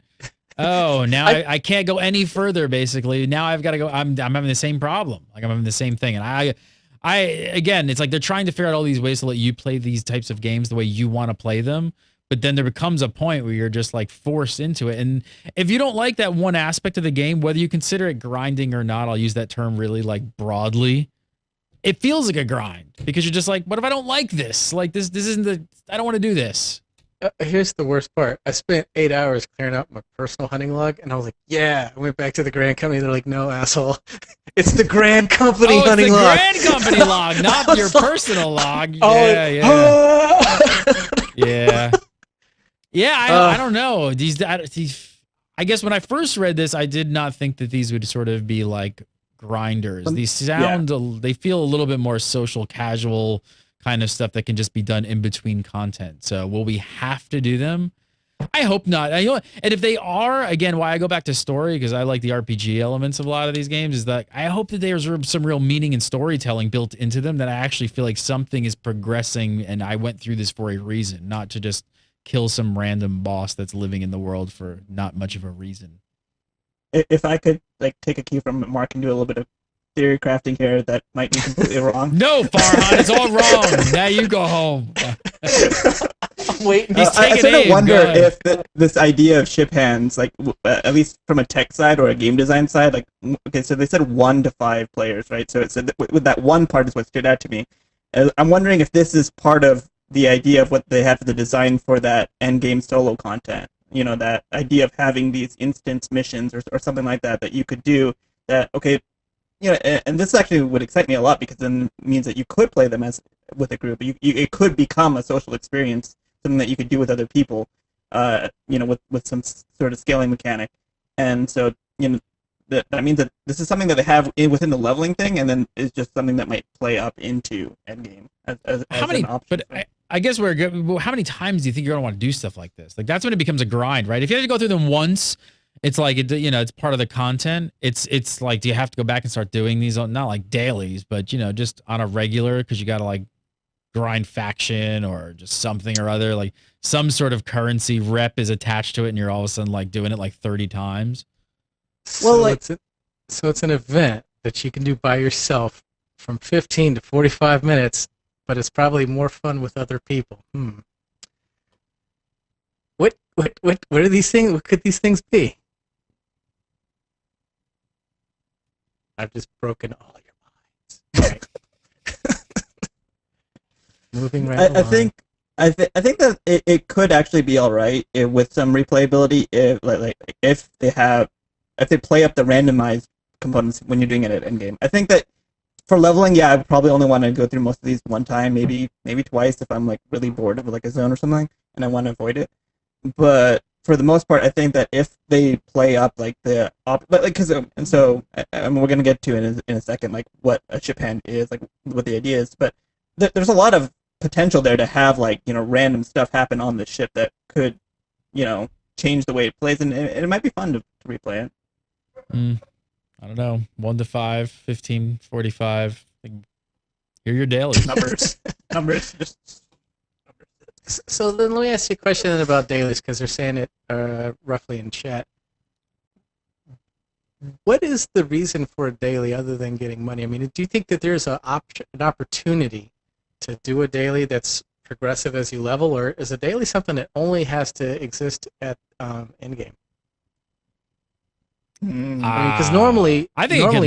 Oh, now I can't go any further, basically. Now I've got to go. I'm having the same problem. Like, I'm having the same thing. And I again, it's like they're trying to figure out all these ways to let you play these types of games the way you want to play them. But then there becomes a point where you're just like forced into it. And if you don't like that one aspect of the game, whether you consider it grinding or not, I'll use that term really like broadly, it feels like a grind, because you're just like, what if I don't like this? Like this isn't I don't want to do this. Here's the worst part. I spent 8 hours clearing out my personal hunting log, and I was like, yeah. I went back to the Grand Company. They're like, no, asshole. It's the Grand Company hunting log. It's the Grand Company log, not your personal log. Yeah. Yeah, I don't know. These, I guess when I first read this, I did not think that these would sort of be like grinders. These sound, they feel a little bit more social, casual kind of stuff that can just be done in between content. So will we have to do them? I hope not. And if they are, again, why I go back to story, because I like the RPG elements of a lot of these games, is that I hope that there's some real meaning and storytelling built into them, that I actually feel like something is progressing and I went through this for a reason, not to just kill some random boss that's living in the world for not much of a reason. If I could like take a cue from Mark and do a little bit of theory crafting here that might be completely wrong. No, Farhan, it's all wrong. Now you go home. Wait, I sort of wonder if this idea of Shiphands, like at least from a tech side or a game design side, like, okay, so they said 1 to 5 players, right? So it said that with that one part is what stood out to me. I'm wondering if this is part of the idea of what they had for the design for that Endgame solo content. That idea of having these instance missions or something like that you could do that, okay, and this actually would excite me a lot, because then it means that you could play them with a group. It could become a social experience, something that you could do with other people, with some sort of scaling mechanic. And so, that means that this is something that they have within the leveling thing, and then is just something that might play up into Endgame as how many? An option. But I guess we're good. Well, how many times do you think you're gonna want to do stuff like this? Like, that's when it becomes a grind, right? If you have to go through them once, it's like it's part of the content. It's like, do you have to go back and start doing these on, not like dailies, but just on a regular, because you got to like grind faction or just something or other, like some sort of currency rep is attached to it, and you're all of a sudden like doing it like 30 times. Well, so it's an event that you can do by yourself from 15 to 45 minutes, but it's probably more fun with other people. What are these things? What could these things be? I've just broken all your minds. Right. Moving right along. I think that it could actually be all right with some replayability if they play up the randomized components when you're doing it at endgame. I think that for leveling, I would probably only want to go through most of these one time, maybe twice if I'm like really bored of like a zone or something and I want to avoid it. But for the most part, I think that if they play up like and we're gonna get to in a second like what a ship hand is, like what the idea is, but there's a lot of potential there to have like random stuff happen on the ship that could change the way it plays, and it might be fun to replay it. I don't know, 1 to 5, 15, 45. Here are your dailies. numbers. So then let me ask you a question about dailies, because they're saying it roughly in chat. What is the reason for a daily other than getting money? I mean, do you think that there's an opportunity to do a daily that's progressive as you level, or is a daily something that only has to exist at endgame? Because normally, I think it could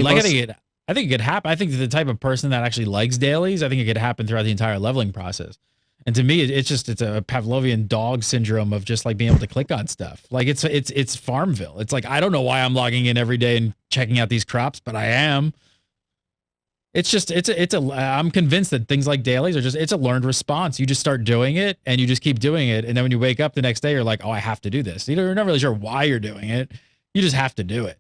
happen. I think the type of person that actually likes dailies, I think it could happen throughout the entire leveling process. And to me, it's a Pavlovian dog syndrome of just like being able to click on stuff. Like it's Farmville. It's like, I don't know why I'm logging in every day and checking out these crops, but I am. It's just it's a I'm convinced that things like dailies are just it's a learned response. You just start doing it and you just keep doing it, and then when you wake up the next day, you're like, oh, I have to do this. You're not really sure why you're doing it. You just have to do it.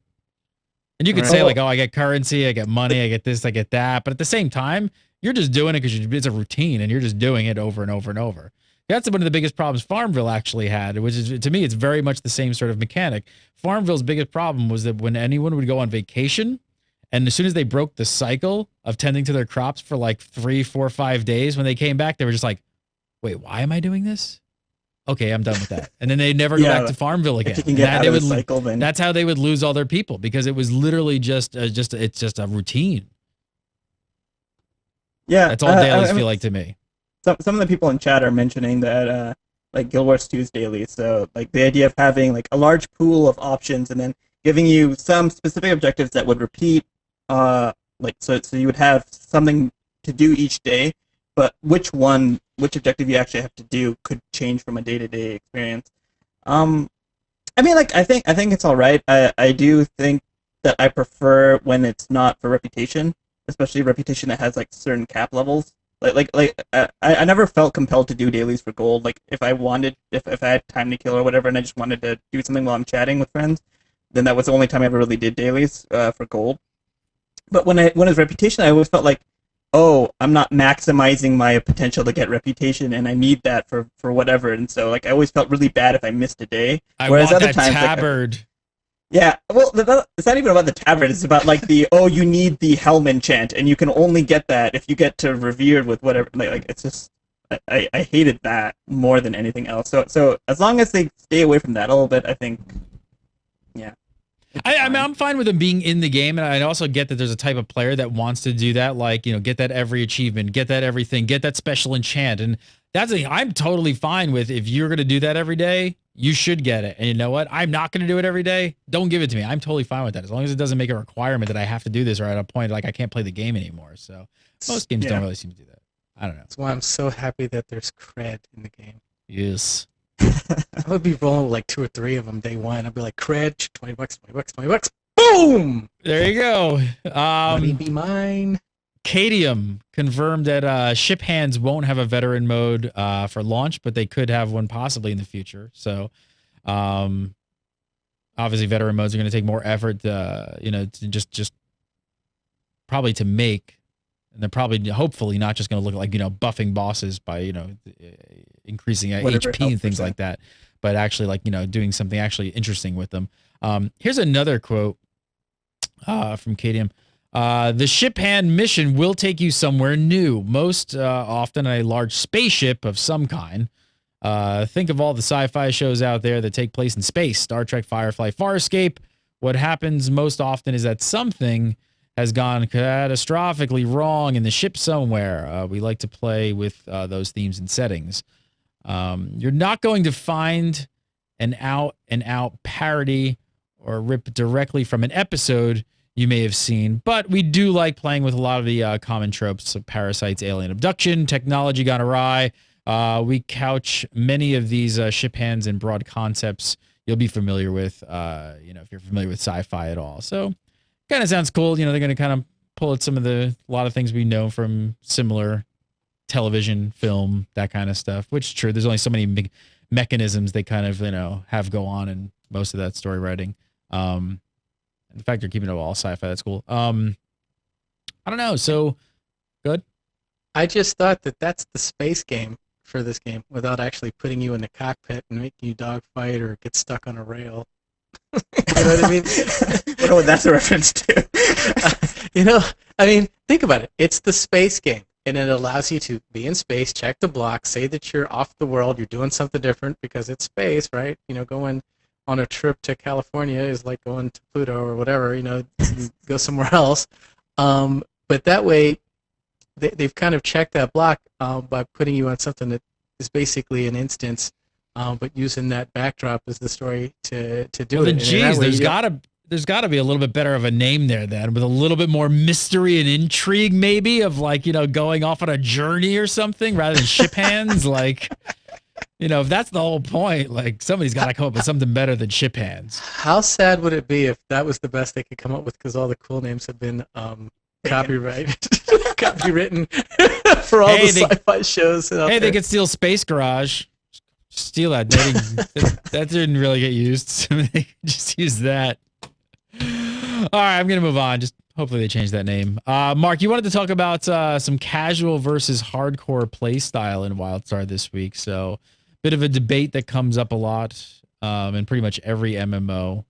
And you could say like, oh, I get currency, I get money, I get this, I get that. But at the same time, you're just doing it because it's a routine and you're just doing it over and over and over. That's one of the biggest problems Farmville actually had, which is, to me, it's very much the same sort of mechanic. Farmville's biggest problem was that when anyone would go on vacation, and as soon as they broke the cycle of tending to their crops for like 3, 4, 5 days, when they came back, they were just like, wait, why am I doing this? Okay, I'm done with that. And then they never go back to Farmville again. If you can get out of the cycle, then that's how they would lose all their people, because it was literally just it's just a routine. Yeah, that's all dailies feel like to me. Some of the people in chat are mentioning that like Guild Wars 2's dailies. So like the idea of having like a large pool of options and then giving you some specific objectives that would repeat. Like so you would have something to do each day, but which objective you actually have to do could change from a day-to-day experience. I mean, like I think it's all right. I do think that I prefer when it's not for reputation, especially reputation that has like certain cap levels. I never felt compelled to do dailies for gold. Like if I had time to kill or whatever, and I just wanted to do something while I'm chatting with friends, then that was the only time I ever really did dailies for gold. But when it's reputation, I always felt like, oh, I'm not maximizing my potential to get reputation, and I need that for whatever. And so like I always felt really bad if I missed a day. Whereas other times, tabard. Yeah, well, it's not even about the tabard. It's about like you need the helm enchant, and you can only get that if you get to revered with whatever. Like it's just, I hated that more than anything else. So as long as they stay away from that a little bit, I think, yeah. I mean, I'm fine with them being in the game, and I also get that there's a type of player that wants to do that, like, you know, get that every achievement, get that everything, get that special enchant, and that's I'm totally fine with. If you're gonna do that every day, you should get it. And you know what? I'm not gonna do it every day. Don't give it to me. I'm totally fine with that, as long as it doesn't make a requirement that I have to do this, or at a point like I can't play the game anymore. So most games don't really seem to do that. I don't know. That's why I'm so happy that there's cred in the game. Yes. I would be rolling with like 2 or 3 of them day one. I'd be like, cred, $20, $20, boom! There you go. Money be mine. Cadium confirmed that Shiphands won't have a veteran mode for launch, but they could have one possibly in the future. So, obviously, veteran modes are going to take more effort, to just probably to make. And they're probably, hopefully, not just going to look like, buffing bosses by, increasing HP and things like that, but actually, like, doing something actually interesting with them. Here's another quote from Cadium. The Shiphand mission will take you somewhere new, most often a large spaceship of some kind. Think of all the sci-fi shows out there that take place in space: Star Trek, Firefly, Farscape. What happens most often is that something has gone catastrophically wrong in the ship somewhere. We like to play with those themes and settings. You're not going to find an out-and-out parody or rip directly from an episode you may have seen, but we do like playing with a lot of the common tropes of parasites, alien abduction, technology gone awry. We couch many of these Shiphands in broad concepts you'll be familiar with, if you're familiar with sci-fi at all. So kind of sounds cool. They're going to kind of pull at a lot of things we know from similar television, film, that kind of stuff, which is true. There's only so many mechanisms they kind of, have go on in most of that story writing. And the fact you're keeping it all sci-fi, that's cool. I don't know. So good. I just thought that's the space game for this game, without actually putting you in the cockpit and making you dogfight or get stuck on a rail. You know what I mean? I don't know what that's a reference to. Think about it. It's the space game, and it allows you to be in space, check the block, say that you're off the world, you're doing something different because it's space, right? Going on a trip to California is like going to Pluto or whatever, go somewhere else. But that way, they've kind of checked that block by putting you on something that is basically an instance, but using that backdrop as the story to do it. Geez, there's got to be a little bit better of a name there then, with a little bit more mystery and intrigue, maybe, of like, going off on a journey or something rather than Shiphands. Like, if that's the whole point, like somebody's got to come up with something better than Shiphands. How sad would it be if that was the best they could come up with, because all the cool names have been copyright, copywritten for all the sci-fi shows. Hey, they could steal Space Garage. Steal that. That didn't really get used. So they could just use that. All right, I'm gonna move on. Just hopefully they change that name. Mark, you wanted to talk about some casual versus hardcore play style in WildStar this week. So, bit of a debate that comes up a lot in pretty much every MMO.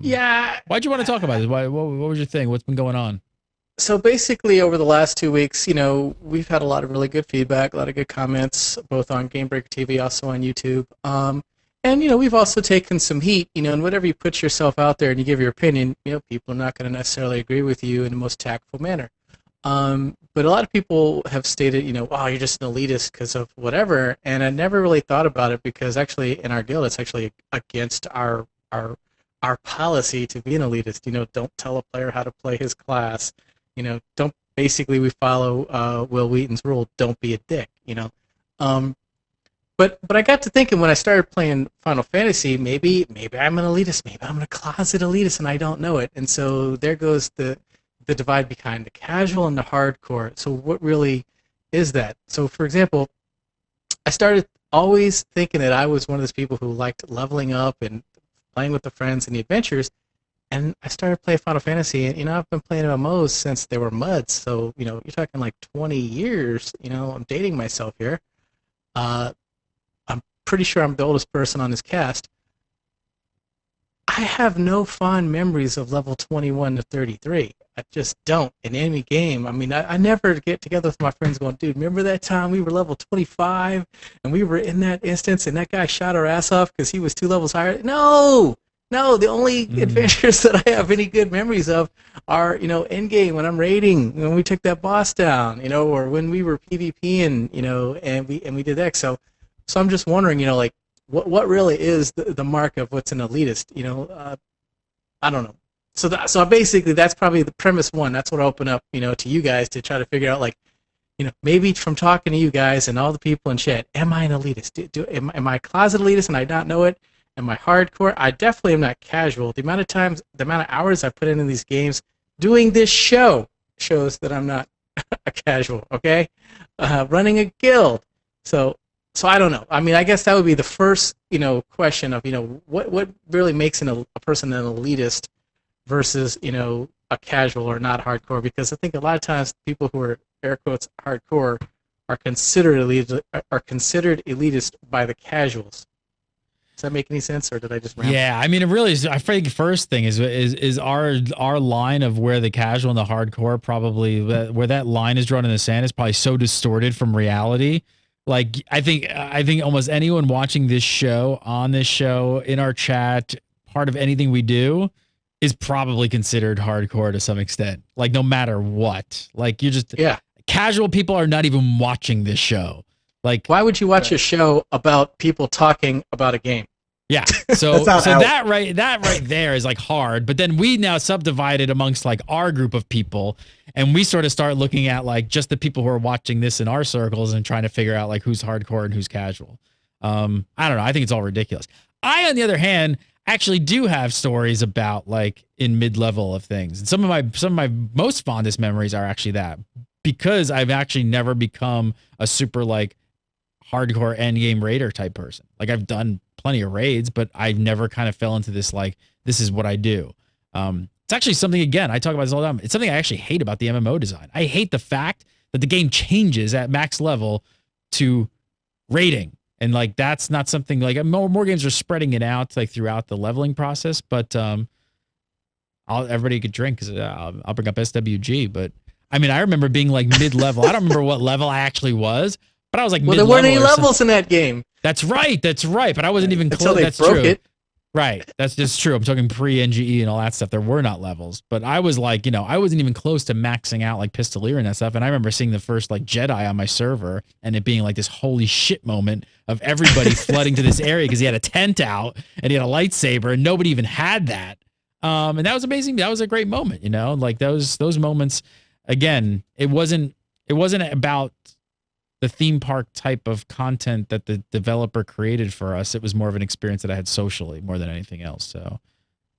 Yeah. Why'd you want to talk about this? What was your thing? What's been going on? So basically, over the last 2 weeks, we've had a lot of really good feedback, a lot of good comments, both on Gamebreaker TV, also on YouTube. And, we've also taken some heat, and whatever you put yourself out there and you give your opinion, people are not going to necessarily agree with you in the most tactful manner. But a lot of people have stated, oh, you're just an elitist because of whatever. And I never really thought about it because actually in our guild, it's actually against our policy to be an elitist. Don't tell a player how to play his class. Don't basically we follow Will Wheaton's rule. Don't be a dick. But I got to thinking when I started playing Final Fantasy, maybe I'm an elitist, maybe I'm a closet elitist, and I don't know it. And so there goes the divide between the casual and the hardcore. So what really is that? So for example, I started always thinking that I was one of those people who liked leveling up and playing with the friends and the adventures. And I started playing Final Fantasy, and I've been playing MMOs since they were MUDs. So you're talking like 20 years. I'm dating myself here. I'm pretty sure I'm the oldest person on this cast. I have no fond memories of level 21 to 33. I just don't in any game. I mean, I never get together with my friends going, dude, remember that time we were level 25 and we were in that instance and that guy shot our ass off because he was 2 levels higher? No, the only adventures that I have any good memories of are, Endgame when I'm raiding, when we took that boss down, or when we were PvPing, and we did that. So I'm just wondering, what really is the mark of what's an elitist? I don't know. So basically that's probably the premise one. That's what I open up, to you guys to try to figure out, maybe from talking to you guys and all the people in chat, am I an elitist? Am I a closet elitist and I not know it? Am I hardcore? I definitely am not casual. The amount of hours I put into these games doing this show shows that I'm not a casual, okay? Running a guild. So I don't know. I mean, I guess that would be the first, question of, what really makes a person an elitist versus, a casual or not hardcore? Because I think a lot of times people who are air quotes hardcore are considered elitist by the casuals. Does that make any sense, or did I just ramble? Yeah, I mean, it really is. I think the first thing is our line of where the casual and the hardcore probably where that line is drawn in the sand is probably so distorted from reality. Like I think almost anyone watching this show, on this show, in our chat, part of anything we do is probably considered hardcore to some extent. Like no matter what, like casual people are not even watching this show. Like, why would you watch a show about people talking about a game? Yeah. So that right there is like hard. But then we now subdivided amongst like our group of people, and we sort of start looking at like just the people who are watching this in our circles and trying to figure out like who's hardcore and who's casual. I don't know. I think it's all ridiculous. I, on the other hand, actually do have stories about like in mid-level of things. And some of my most fondest memories are actually that, because I've actually never become a super like hardcore endgame raider type person. Like I've done plenty of raids, but I never kind of fell into this like, this is what I do. It's actually something, again, I talk about this all the time. It's something I actually hate about the MMO design. I hate the fact that the game changes at max level to raiding. And like, that's not something like more games are spreading it out like throughout the leveling process, but everybody could drink because I'll bring up SWG, but I mean, I remember being like mid-level. I don't remember what level I actually was, but I was like mid-level. Well, there weren't any levels in that game. That's right. But I wasn't even close. Until they broke it. Right. That's just true. I'm talking pre-NGE and all that stuff. There were not levels, but I was like, I wasn't even close to maxing out like Pistolier and that stuff. And I remember seeing the first like Jedi on my server and it being like this holy shit moment of everybody flooding to this area because he had a tent out and he had a lightsaber and nobody even had that. And that was amazing. That was a great moment, like those moments. Again, it wasn't about the theme park type of content that the developer created for us. It was more of an experience that I had socially more than anything else. So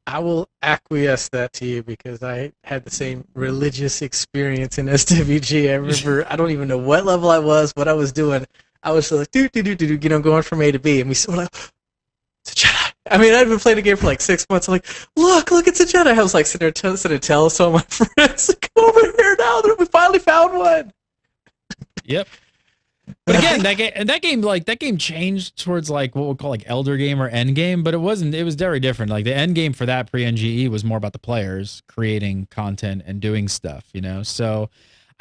I will acquiesce that to you because I had the same religious experience in SWG. I remember, I don't even know what level I was, what I was doing. I was like, going from A to B, and we were like, it's a Jedi. I mean, I'd been playing the game for like 6 months. I'm like, look, it's a Jedi. I was like sitting there telling some of my friends, come over here now. We finally found one. Yep. But again, that game changed towards like what we'll call like Elder Game or Endgame, but it wasn't. It was very different. Like the Endgame for that pre-NGE was more about the players creating content and doing stuff, you know. So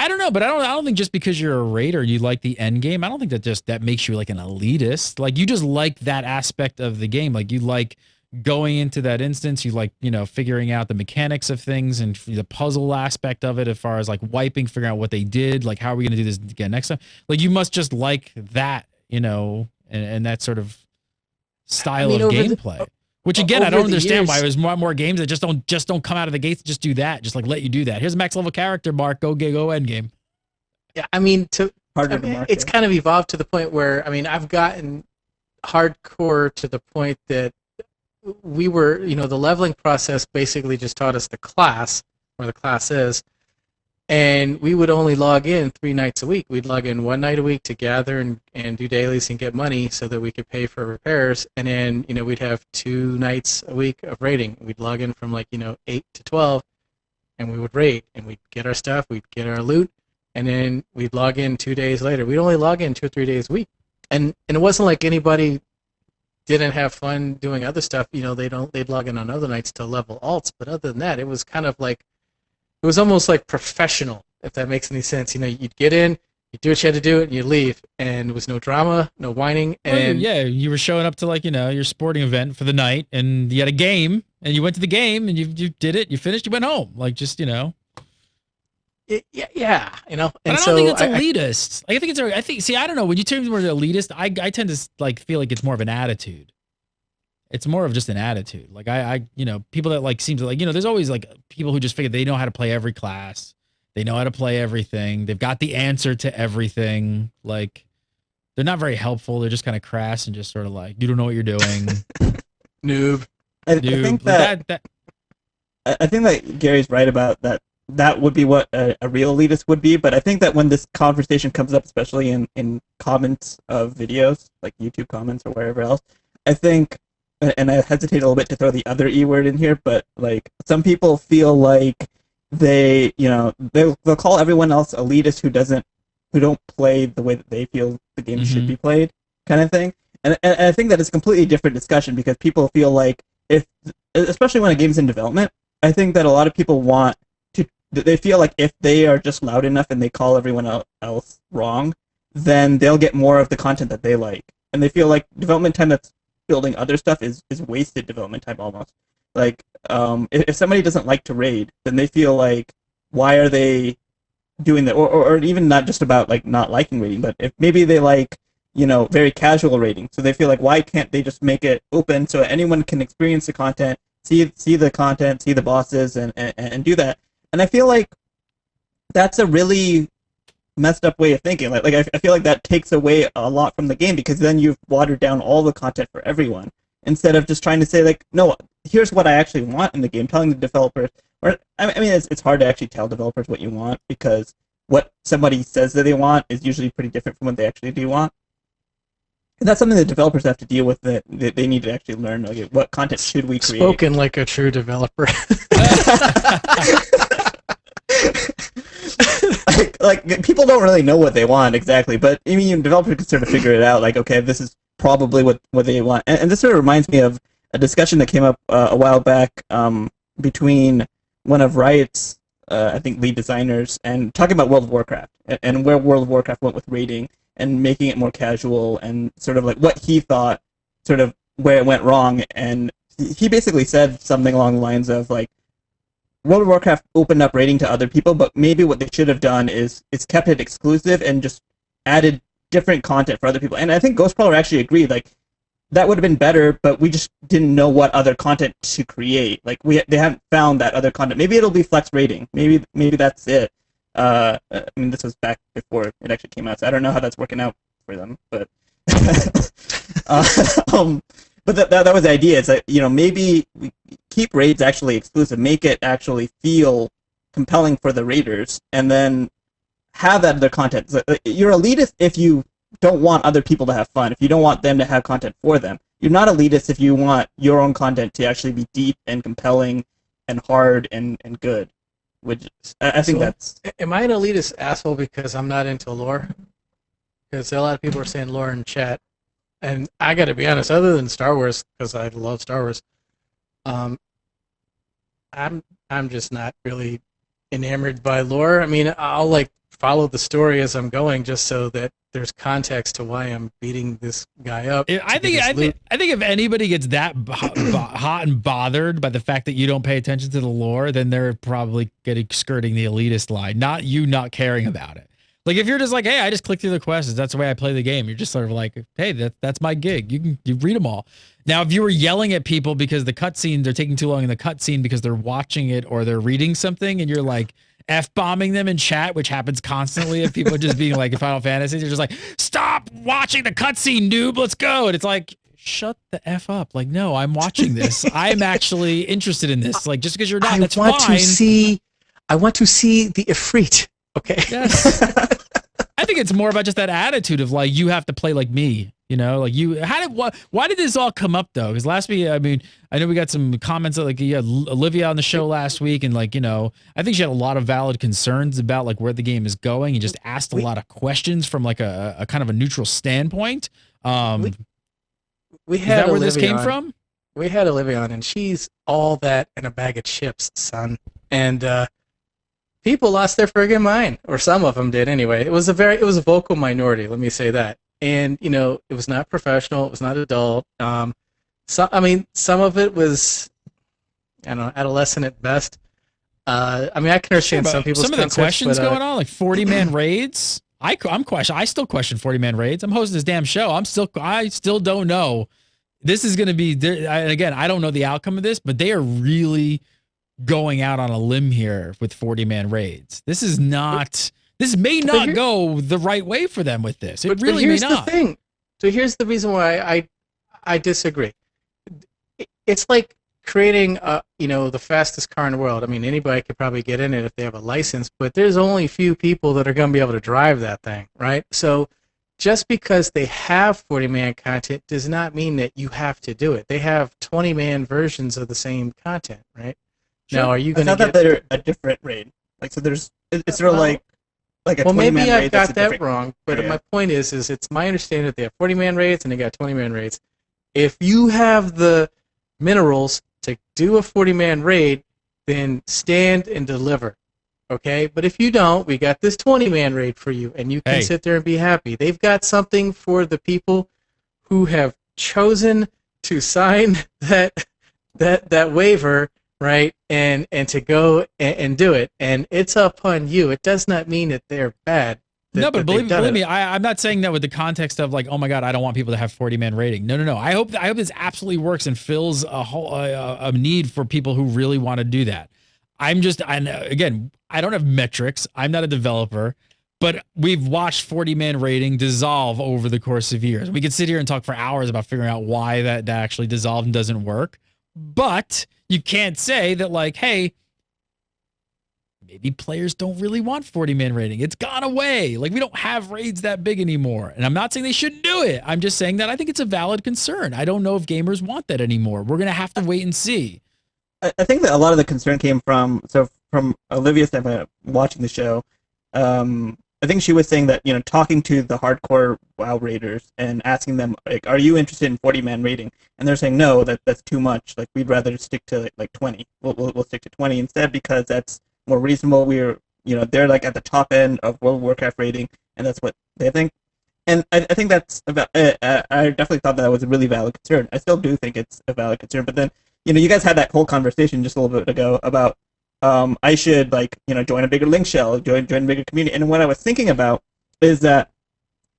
I don't know, but I don't think just because you're a raider you like the Endgame, I don't think that makes you like an elitist. Like you just like that aspect of the game. Like you like going into that instance, you like, you know, figuring out the mechanics of things and the puzzle aspect of it as far as like wiping, figuring out what they did, like how are we going to do this again next time? Like you must just like that, you know, and that sort of style of gameplay. Which again, I don't understand why there's more games that just don't come out of the gates, just do that, just like let you do that. Here's a max level character, Mark, go end game. Yeah, I mean, it's kind of evolved to the point where, I mean, I've gotten hardcore to the point that we were, you know, the leveling process basically just taught us the class, where the class is, and we would only log in 3 nights a week. We'd log in 1 night a week to gather and do dailies and get money so that we could pay for repairs, and then, you know, we'd have 2 nights a week of raiding. We'd log in from like, you know, 8 to 12, and we would raid, and we'd get our stuff, we'd get our loot, and then we'd log in 2 days later. We'd only log in 2 or 3 days a week, and it wasn't like anybody didn't have fun doing other stuff. You know, they'd log in on other nights to level alts, but other than that, it was kind of like, it was almost like professional, if that makes any sense. You know, you'd get in, you do what you had to do, and you leave, and there was no drama, no whining. And yeah, you were showing up to like, you know, your sporting event for the night, and you had a game, and you went to the game, and you did it, you finished, you went home, like just, you know. Yeah, you know. And but I don't think it's elitist. I think. See, I don't know. When you term the word elitist, I tend to like feel like it's more of an attitude. It's more of just an attitude. Like you know, people that like seem to like, you know, there's always like people who just figure they know how to play every class, they know how to play everything, they've got the answer to everything. Like they're not very helpful. They're just kind of crass and just sort of like, you don't know what you're doing, noob. I think I think that Gary's right about that. That would be what a real elitist would be, but I think that when this conversation comes up, especially in comments of videos, like YouTube comments or wherever else, I think, and I hesitate a little bit to throw the other E word in here, but like some people feel like they, you know, they'll call everyone else elitist who don't play the way that they feel the game should be played, kind of thing. And I think that it's a completely different discussion because people feel like especially when a game's in development, I think that a lot of people they feel like if they are just loud enough and they call everyone else wrong, then they'll get more of the content that they like. And they feel like development time that's building other stuff is wasted development time almost. Like, if somebody doesn't like to raid, then they feel like, why are they doing that? Or even not just about like not liking raiding, but if maybe they like, you know, very casual raiding. So they feel like, why can't they just make it open so anyone can experience the content, see the content, see the bosses, and do that. And I feel like that's a really messed up way of thinking. Like I feel like that takes away a lot from the game because then you've watered down all the content for everyone instead of just trying to say like, no, here's what I actually want in the game. Telling the developers, or I mean, it's hard to actually tell developers what you want because what somebody says that they want is usually pretty different from what they actually do want. And that's something that developers have to deal with. That they need to actually learn. Like, what content should we create? Spoken like a true developer. like people don't really know what they want exactly, but I mean, developers can sort of figure it out. Like, okay, this is probably what they want, and this sort of reminds me of a discussion that came up a while back between one of Riot's, I think, lead designers, and talking about World of Warcraft and where World of Warcraft went with raiding and making it more casual and sort of like what he thought, sort of where it went wrong, and he basically said something along the lines of like, World of Warcraft opened up raiding to other people, but maybe what they should have done is kept it exclusive and just added different content for other people. And I think Ghostcrawler actually agreed, like, that would have been better, but we just didn't know what other content to create. Like, they haven't found that other content. Maybe it'll be flex raiding. Maybe that's it. I mean, this was back before it actually came out, so I don't know how that's working out for them, but But that was the idea. It's like, maybe we keep raids actually exclusive, make it actually feel compelling for the raiders, and then have that other content. So, you're elitist if you don't want other people to have fun, if you don't want them to have content for them. You're not elitist if you want your own content to actually be deep and compelling and hard and good. Which I think that's... Am I an elitist asshole because I'm not into lore? Because a lot of people are saying lore in chat. And I got to be honest, other than Star Wars, because I love Star Wars, I'm just not really enamored by lore. I mean, I'll like follow the story as I'm going, just so that there's context to why I'm beating this guy up. I think if anybody gets that hot and bothered by the fact that you don't pay attention to the lore, then they're probably skirting the elitist line, not you not caring about it. Like if you're just like, hey, I just click through the quests, that's the way I play the game. You're just sort of like, hey, that's my gig. You read them all. Now, if you were yelling at people because the cutscenes are taking too long in the cutscene because they're watching it or they're reading something, and you're like F-bombing them in chat, which happens constantly if people are just being like in Final Fantasy, they're just like, stop watching the cutscene, noob, let's go. And it's like, shut the F up. Like, no, I'm watching this. I'm actually interested in this. Like, just because you're not, that's fine. I want to see the Ifrit. Okay. Yes. I think it's more about just that attitude of like, you have to play like me, like why did this all come up though? Because last week, I mean, I know we got some comments like you had Olivia on the show last week, and like, I think she had a lot of valid concerns about like where the game is going, and just asked a lot of questions from like a kind of a neutral standpoint. We had is that where this came on. from? We had Olivia on, and she's all that in a bag of chips, son. And people lost their friggin' mind, or some of them did anyway. It was a vocal minority, let me say that. And it was not professional, it was not adult. Some of it was, I don't know, adolescent at best. I can understand some people's some of the questions going on, like 40-man raids. I still question 40-man raids. I'm hosting this damn show. I still don't know. This is going to be, and again, I don't know the outcome of this, but they are really going out on a limb here with 40-man raids. This may not go the right way for them with this. It really may not. Here's the thing. So here's the reason why I disagree. It's like creating the fastest car in the world. I mean, anybody could probably get in it if they have a license, but there's only a few people that are going to be able to drive that thing, right? So just because they have 40-man content does not mean that you have to do it. They have 20-man versions of the same content, right? Sure. Now, are you going to get... they're a different raid. Like, so there's... It's sort of like a 20-man raid. Well, maybe I got that wrong, but my point is it's my understanding that they have 40-man raids and they got 20-man raids. If you have the minerals to do a 40-man raid, then stand and deliver, okay? But if you don't, we got this 20-man raid for you, and you can sit there and be happy. They've got something for the people who have chosen to sign that waiver, right, and to go and do it, and it's upon you. It does not mean that they're bad. No, but believe me, I'm not saying that with the context of like, oh my god, I don't want people to have 40-man rating. No. I hope this absolutely works and fills a need for people who really want to do that. Again, I don't have metrics. I'm not a developer, but we've watched 40-man rating dissolve over the course of years. We could sit here and talk for hours about figuring out why that actually dissolved and doesn't work, but you can't say that like, hey, maybe players don't really want 40-man rating. It's gone away. Like, we don't have raids that big anymore. And I'm not saying they shouldn't do it. I'm just saying that I think it's a valid concern. I don't know if gamers want that anymore. We're going to have to wait and see. I think that a lot of the concern came from Olivia's standpoint, watching the show. I think she was saying that, talking to the hardcore WoW raiders and asking them, like, are you interested in 40-man rating? And they're saying, no, that's too much. Like, we'd rather stick to like 20. We'll stick to 20 instead because that's more reasonable. We're, they're like at the top end of World of Warcraft rating, and that's what they think. And I think that's about. I definitely thought that was a really valid concern. I still do think it's a valid concern. But then, you guys had that whole conversation just a little bit ago about I should join a bigger link shell, join a bigger community. And what I was thinking about is that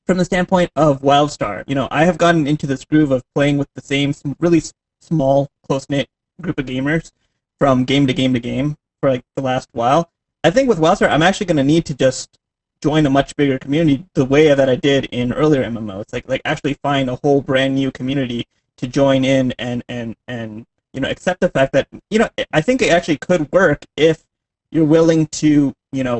from the standpoint of WildStar, I have gotten into this groove of playing with the same really small, close knit group of gamers from game to game to game for like the last while. I think with WildStar, I'm actually going to need to just join a much bigger community the way that I did in earlier MMOs. Like actually find a whole brand new community to join in and accept the fact that I think it actually could work if you're willing to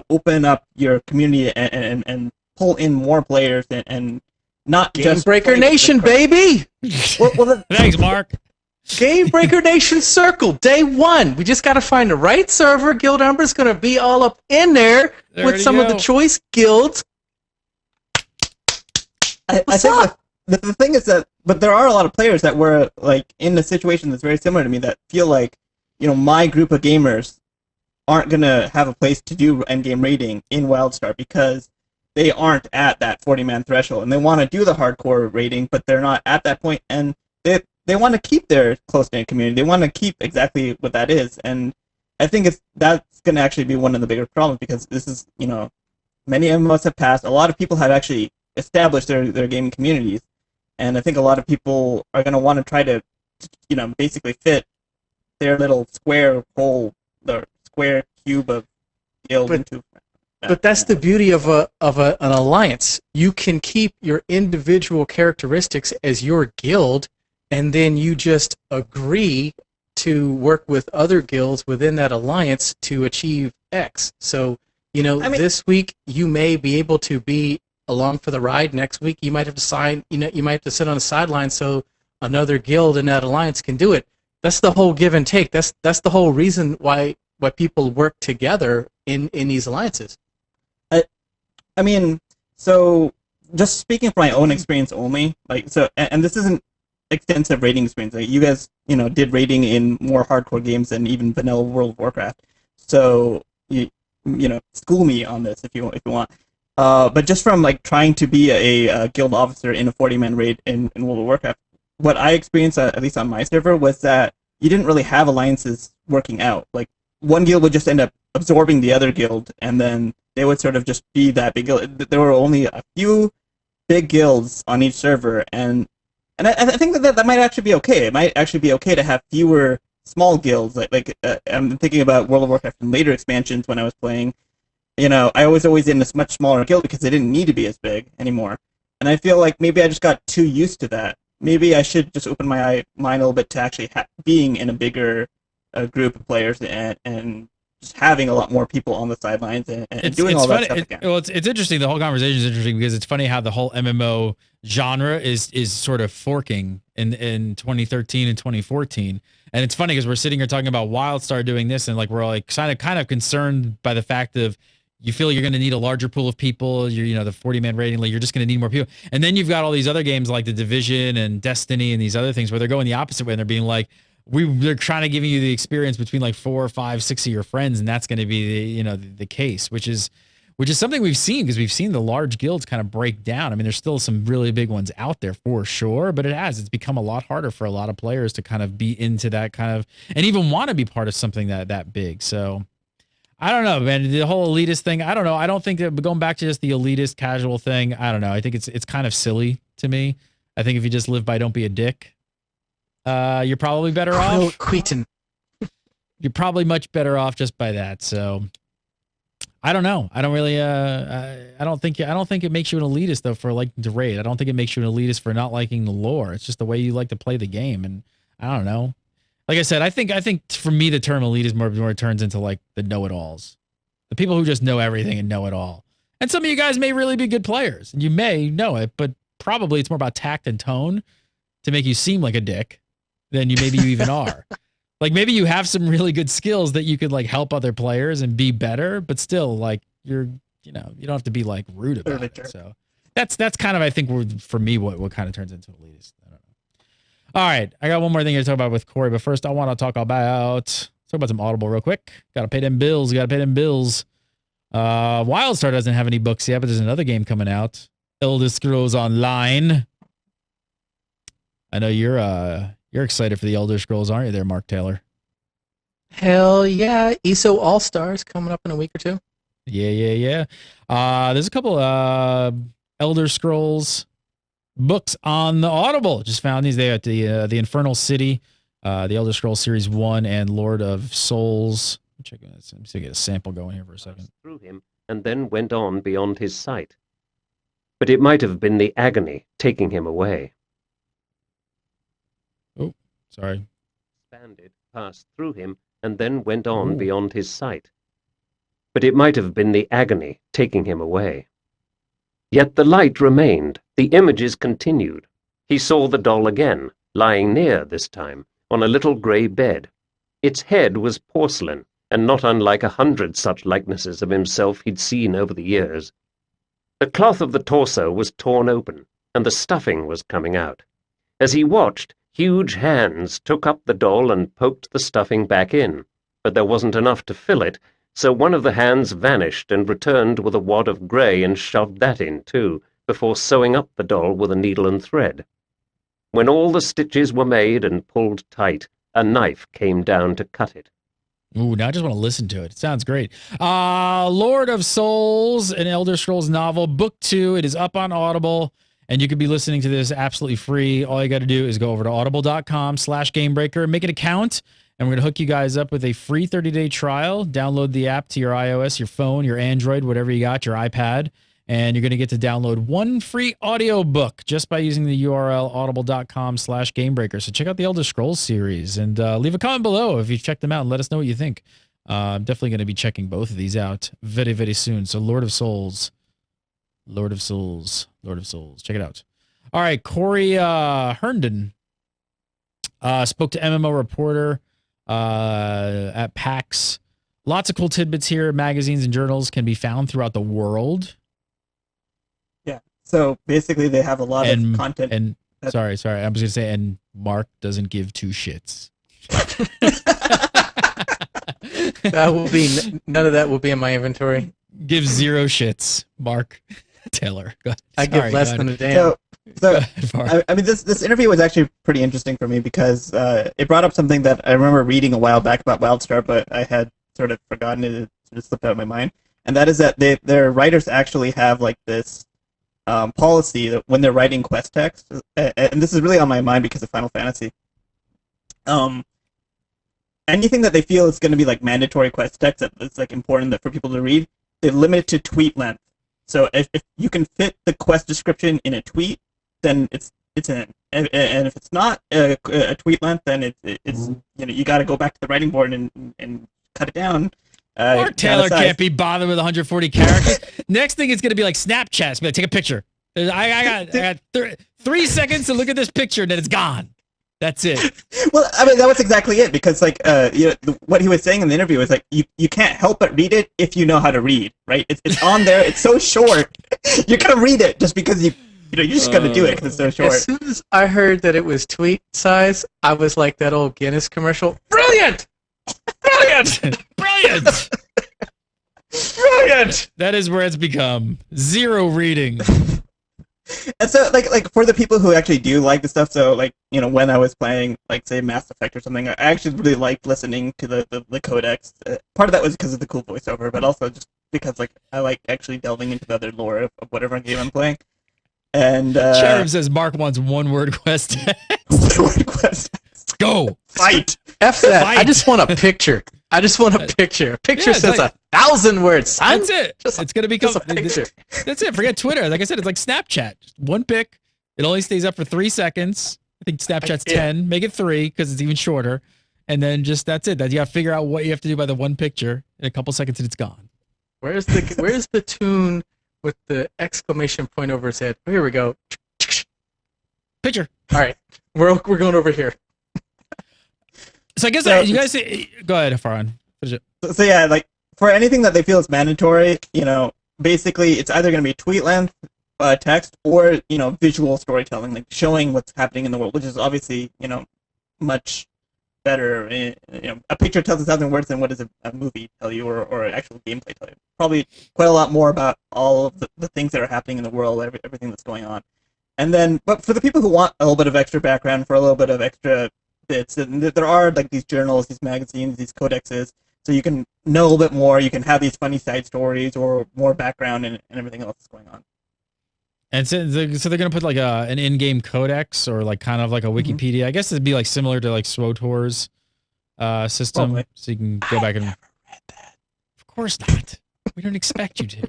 open up your community and pull in more players and not just Gamebreaker Nation, baby. Thanks, Mark. Gamebreaker Nation Circle, day one. We just got to find the right server. Guild Umber's going to be all up in there with some of the choice guilds. I think the thing is that, but there are a lot of players that were like in a situation that's very similar to me that feel like, my group of gamers aren't gonna have a place to do endgame raiding in WildStar because they aren't at that 40-man threshold, and they want to do the hardcore raiding, but they're not at that point, and they want to keep their close-knit community. They want to keep exactly what that is, and I think that's gonna actually be one of the bigger problems because this is, many MMOs have passed. A lot of people have actually established their gaming communities, and I think a lot of people are going to want to try to basically fit their little square hole, the square cube of guild into but that's the beauty of an alliance. You can keep your individual characteristics as your guild, and then you just agree to work with other guilds within that alliance to achieve X. So this week you may be able to be along for the ride. Next week you might have to sign, you might have to sit on the sideline so another guild in that alliance can do it. That's the whole give and take. That's the whole reason why people work together in these alliances. I mean, so just speaking from my own experience only, and this isn't extensive raiding experience. Like you guys, did raiding in more hardcore games than even vanilla World of Warcraft. So school me on this if you want. But just from trying to be a guild officer in a 40-man raid in World of Warcraft, what I experienced, at least on my server, was that you didn't really have alliances working out. Like one guild would just end up absorbing the other guild, and then they would sort of just be that big guild. There were only a few big guilds on each server, and I think that might actually be okay. It might actually be okay to have fewer small guilds. I'm thinking about World of Warcraft and later expansions when I was playing. I was always in this much smaller guild because they didn't need to be as big anymore. And I feel like maybe I just got too used to that. Maybe I should just open my mind a little bit to actually being in a bigger group of players and just having a lot more people on the sidelines and doing all that stuff again. Well, it's interesting. The whole conversation is interesting because it's funny how the whole MMO genre is sort of forking in 2013 and 2014. And it's funny because we're sitting here talking about WildStar doing this, and we're all kind of concerned by the fact of you feel you're going to need a larger pool of people. You're, the 40-man rating league. You're just going to need more people. And then you've got all these other games like The Division and Destiny and these other things where they're going the opposite way and they're being like, they're trying to give you the experience between 4, 5, 6 of your friends, and that's going to be the case, which is something we've seen because we've seen the large guilds kind of break down. I mean, there's still some really big ones out there for sure, but it's become a lot harder for a lot of players to kind of be into that kind of and even want to be part of something that big. So I don't know, man. The whole elitist thing, I don't know. I don't think that going back to just the elitist casual thing, I don't know. I think it's kind of silly to me. I think if you just live by don't be a dick, you're probably better off. Queaton. You're probably much better off just by that. So I don't know. I don't really I don't think it makes you an elitist though for liking to raid. I don't think it makes you an elitist for not liking the lore. It's just the way you like to play the game, and I don't know. Like I said, I think for me the term elite is more turns into the know-it-alls. The people who just know everything and know it all. And some of you guys may really be good players, and you may know it, but probably it's more about tact and tone to make you seem like a dick than you even are. Maybe you have some really good skills that you could help other players and be better, but still you don't have to be rude about it. So that's kind of, I think, for me what kind of turns into elitist. I don't know. All right, I got one more thing to talk about with Corey, but first I want to talk about some Audible real quick. Got to pay them bills. WildStar doesn't have any books yet, but there's another game coming out, Elder Scrolls Online. I know you're excited for the Elder Scrolls, aren't you there, Mark Taylor? Hell yeah. ESO All-Stars coming up in a week or two. Yeah. There's a couple Elder Scrolls books on the Audible. Just found these there at the Infernal City, the Elder Scrolls Series 1 and Lord of Souls. Let me see if I get a sample going here for a second. Through him and then went on beyond his sight. But it might have been the agony taking him away. Sorry. Expanded, passed through him, and then went on Ooh. beyond his sight. But it might have been the agony taking him away. Yet the light remained, the images continued. He saw the doll again, lying near this time, on a little grey bed. Its head was porcelain, and not unlike 100 such likenesses of himself he'd seen over the years. The cloth of the torso was torn open, and the stuffing was coming out. As he watched, huge hands took up the doll and poked the stuffing back in, but there wasn't enough to fill it, so one of the hands vanished and returned with a wad of grey and shoved that in too, before sewing up the doll with a needle and thread. When all the stitches were made and pulled tight, a knife came down to cut it. Ooh, now I just want to listen to it. It sounds great. Lord of Souls, an Elder Scrolls novel, book 2. It is up on Audible, and you could be listening to this absolutely free. All you got to do is go over to audible.com/gamebreaker, make an account, and we're going to hook you guys up with a free 30-day trial. Download the app to your iOS, your phone, your Android, whatever you got, your iPad, and you're going to get to download one free audiobook just by using the URL audible.com/gamebreaker. So check out the Elder Scrolls series and leave a comment below if you check them out and let us know what you think. I'm definitely going to be checking both of these out very, very soon. So Lord of Souls. Lord of Souls. Lord of Souls. Check it out. All right. Corey Herndon spoke to MMO Reporter at PAX. Lots of cool tidbits here. Magazines and journals can be found throughout the world. So basically, they have a lot of content. And sorry, I was gonna say, and Mark doesn't give two shits. That will be none of that will be in my inventory. Give zero shits, Mark Taylor. I give less than a damn. So I mean, this interview was actually pretty interesting for me because it brought up something that I remember reading a while back about WildStar, but I had sort of forgotten it. It just slipped out of my mind. And that is that their writers actually have like this policy that when they're writing quest text, and this is really on my mind because of Final Fantasy. Anything that they feel is going to be like mandatory quest text that's like important that for people to read, they limit it to tweet length. So if you can fit the quest description in a tweet, then it's in. And if it's not a tweet length, then it's you got to go back to the writing board and cut it down. Mark Taylor can't be bothered with 140 characters. Next thing is going to be like Snapchat. It's gonna take a picture. I got 3 seconds to look at this picture, and then it's gone. That's it. Well, I mean, that was exactly it because, like, what he was saying in the interview was like, you can't help but read it if you know how to read, right? It's on there. It's so short. You're gonna read it just because you're just gonna do it because it's so short. As soon as I heard that it was tweet size, I was like that old Guinness commercial. Brilliant! Brilliant! Brilliant! Brilliant! That is where it's become. Zero reading. And so, like for the people who actually do like the stuff, so like when I was playing, like say Mass Effect or something, I actually really liked listening to the codex. Part of that was because of the cool voiceover, but also just because like I like actually delving into the other lore of whatever game I'm playing. And Cherub says Mark wants one-word quest. Go fight. F that. Fight. I just want a picture. I just want a picture. A picture says like, 1,000 words. Son. That's it. It's gonna become just a picture. That's it. Forget Twitter. Like I said, it's like Snapchat. Just one pic. It only stays up for 3 seconds. I think Snapchat's 10. Make it 3 because it's even shorter. And then just that's it. That you got to figure out what you have to do by the one picture. In a couple seconds, and it's gone. Where's the tune with the exclamation point over his head? Oh, here we go. Picture. All right, we're going over here. So I guess you guys say, go ahead, Farhan. So yeah, like for anything that they feel is mandatory, basically it's either going to be tweet length text or visual storytelling, like showing what's happening in the world, which is obviously much better. A picture tells 1,000 words than what does a movie tell you or actual gameplay tell you. Probably quite a lot more about all of the things that are happening in the world, everything that's going on. And then, but for the people who want a little bit of extra background, for a little bit of extra bits, there are like these journals, these magazines, these codexes, so you can know a little bit more. You can have these funny side stories or more background and everything else that's going on. And so they're gonna put like an in-game codex or like kind of like a Wikipedia. I guess it'd be like similar to like SWTOR's system, Probably. So you can go back and. Never read that. Of course not. We don't expect you to.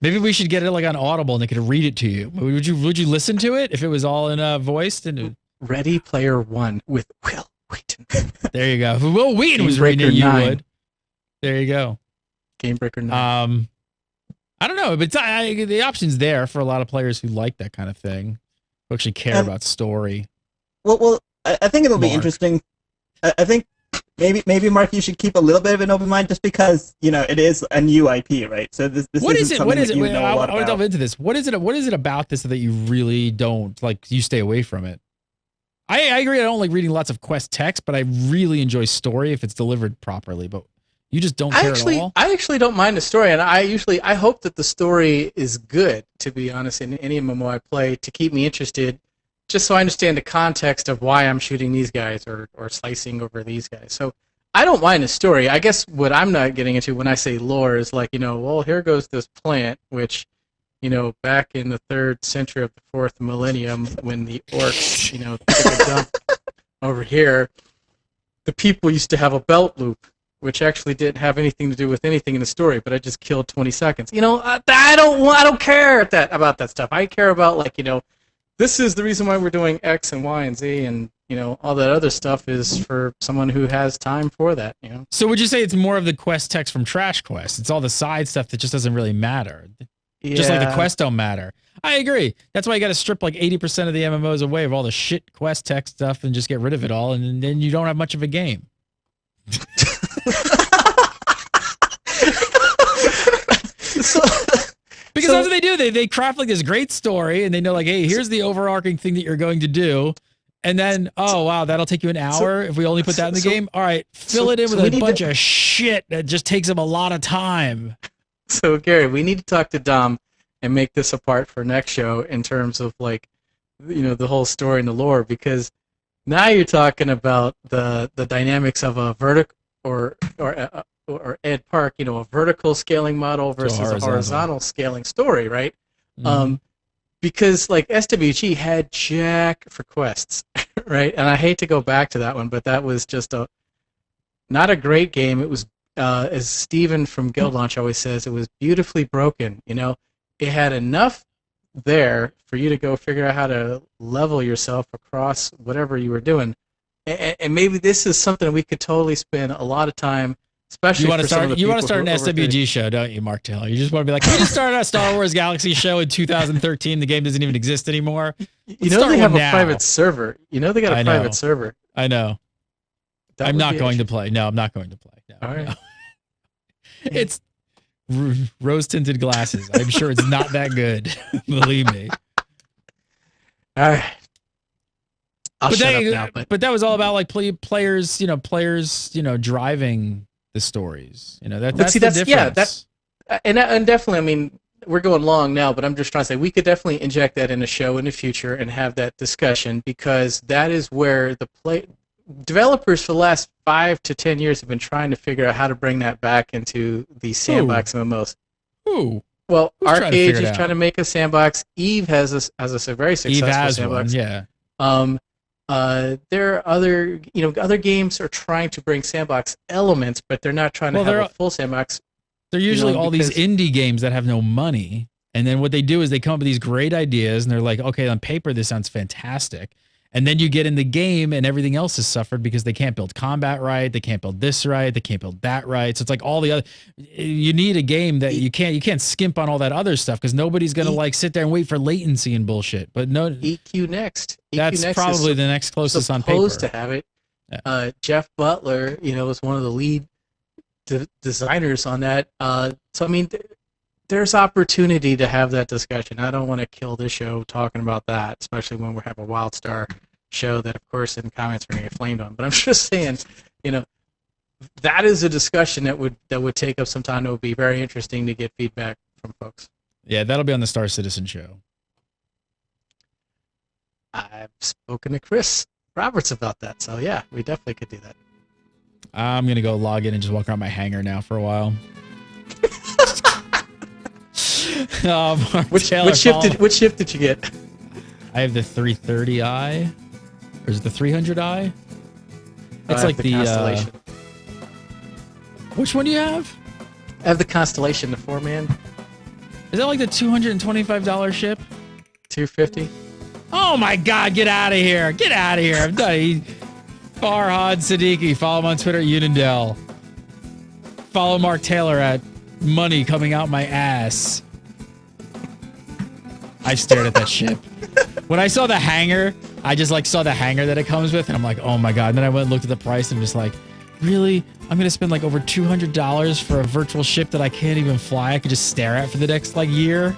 Maybe we should get it like on Audible and they could read it to you. Would you listen to it if it was all in voiced? And Ready Player One with Will Wheaton. There you go. If Will Wheaton was reading it, Gamebreaker you 9. would. There you go. Gamebreaker 9. I don't know, but the option's there for a lot of players who like that kind of thing, who actually care about story. Well, I think it'll be Mark. interesting. I think maybe Mark, you should keep a little bit of an open mind, just because it is a new IP, right? So this What is isn't it? What something is that it? you Wait, know a I lot want to delve about. into this. What is it? What is it about this that you really don't like? You stay away from it. I agree. I don't like reading lots of quest text, but I really enjoy story if it's delivered properly. But you just don't care at all. I actually don't mind the story, and I hope that the story is good. To be honest, in any MMO I play, to keep me interested, just so I understand the context of why I'm shooting these guys or slicing over these guys. So I don't mind the story. I guess what I'm not getting into when I say lore is like, well, here goes this plant, which, back in the 3rd century of the 4th millennium, when the orcs, took a dump over here, the people used to have a belt loop, which actually didn't have anything to do with anything in the story, but I just killed 20 seconds. I don't care about that stuff. I care about, like, this is the reason why we're doing X and Y and Z, and all that other stuff is for someone who has time for that. So would you say it's more of the quest text from Trash Quest? It's all the side stuff that just doesn't really matter. Yeah. Just like the quests don't matter. I agree. That's why you got to strip like 80% of the MMOs away of all the shit quest text stuff and just get rid of it all, and then you don't have much of a game. Because that's what they do. They craft like this great story, and they know like, hey, here's the overarching thing that you're going to do. And then, oh, wow, that'll take you an hour if we only put that in the game. All right, fill it in with a bunch of shit that just takes them a lot of time. So, Gary, we need to talk to Dom and make this apart for next show in terms of, like, the whole story and the lore, because now you're talking about the dynamics of a vertical or Ed Park, a vertical scaling model versus a horizontal scaling story, right? Mm-hmm. Because like SWG had jack for quests, right? And I hate to go back to that one, but that was just not a great game. It was, as Steven from Guild Launch always says, it was beautifully broken. It had enough there for you to go figure out how to level yourself across whatever you were doing. And maybe this is something we could totally spend a lot of time. Especially you want to start an SWG show, don't you, Mark Taylor? You just want to be like, we just started a Star Wars Galaxy show in 2013. The game doesn't even exist anymore. They have a private server. They got a private server. I know. I'm not going to play. No, I'm not going to play. No, all right. No. It's rose-tinted glasses. I'm sure it's not that good. Believe me. All right. I'll shut up now. But that was all about like players, driving the stories. That's the difference. Yeah, and definitely, I mean, we're going long now, but I'm just trying to say we could definitely inject that in a show in the future and have that discussion, because that is where developers for the last 5 to 10 years have been trying to figure out how to bring that back into the sandbox MMOs. Who? Well, Arcade is trying to make a sandbox. Eve has a very successful sandbox. One, yeah. There are other games are trying to bring sandbox elements, but they're not trying to have a full sandbox. They're usually all these indie games that have no money, and then what they do is they come up with these great ideas, and they're like, okay, on paper this sounds fantastic, and then you get in the game, and everything else has suffered because they can't build combat right, they can't build this right, they can't build that right. So it's like all the other. You need a game that you can't skimp on all that other stuff, because nobody's gonna like sit there and wait for latency and bullshit. But no, EQ Next. That's probably the next closest on paper. Supposed to have it. Yeah. Jeff Butler, was one of the lead designers on that. So I mean, there's opportunity to have that discussion. I don't want to kill this show talking about that, especially when we have a WildStar show that, of course, in comments we're going to get flamed on. But I'm just saying, that is a discussion that would take up some time. It would be very interesting to get feedback from folks. Yeah, that'll be on the Star Citizen show. I've spoken to Chris Roberts about that, so yeah, we definitely could do that. I'm going to go log in and just walk around my hangar now for a while. Which ship did you get? I have the 330i. Or is it the 300i? It's like the Constellation. Which one do you have? I have the Constellation, the 4-man. Is that like the $225 ship? $250. Oh my God, get out of here. Get out of here. I'm done. Farhad Siddiqui. Follow him on Twitter at Unindel. Follow Mark Taylor at money coming out my ass. I stared at that ship. When I saw the hanger, I just like saw the hanger that it comes with, and I'm like, oh my God. And then I went and looked at the price, and I'm just like, really? I'm going to spend like over $200 for a virtual ship that I can't even fly. I could just stare at for the next like year.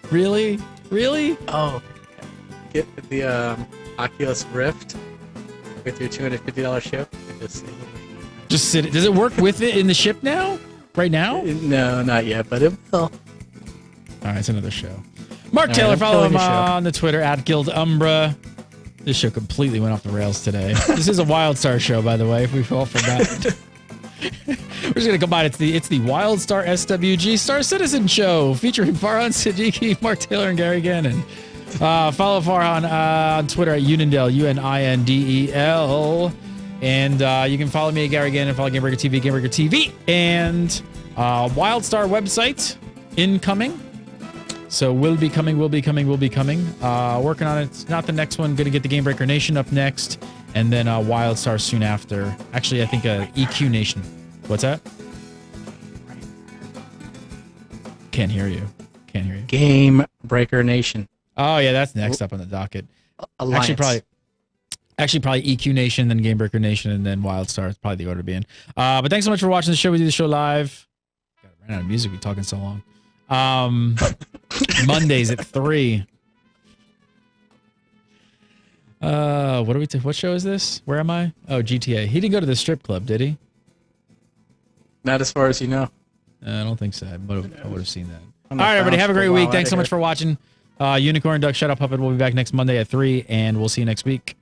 Really? Really? Oh, get the Oculus Rift with your $250 ship and just sit. Does it work with it in the ship now? Right now? No, not yet, but it will. All right, it's another show. Mark All Taylor, right, follow him killing the show. on the Twitter at Guild Umbra. This show completely went off the rails today. This is a WildStar show, by the way, if we all forgot. We're just gonna combine. It's the WildStar SWG Star Citizen show featuring Farhan Siddiqui, Mark Taylor, and Gary Gannon. Follow Farhan on Twitter at Unindel, UNINDEL, and you can follow me at Gary Gannon. Follow Gamebreaker TV, Gamebreaker TV, and WildStar website incoming. So will be coming. Working on it. It's not the next one. Gonna get the Gamebreaker Nation up next. And then WildStar soon after. Actually, I think EQ Nation. What's that? Can't hear you. Gamebreaker Nation. Oh, yeah, that's next up on the docket. Alliance. Actually, probably EQ Nation, then Gamebreaker Nation, and then WildStar. It's probably the order to be in. But thanks so much for watching the show. We do the show live. God, I ran out of music. We're talking so long. Mondays at 3. What show is this? Where am I? Oh, GTA. He didn't go to the strip club, did he? Not as far as you know. I don't think so. I would have seen that. All right, everybody. Have a great week. Thanks so much for watching. Unicorn Duck Shut Up Puppet will be back next Monday at 3, and we'll see you next week.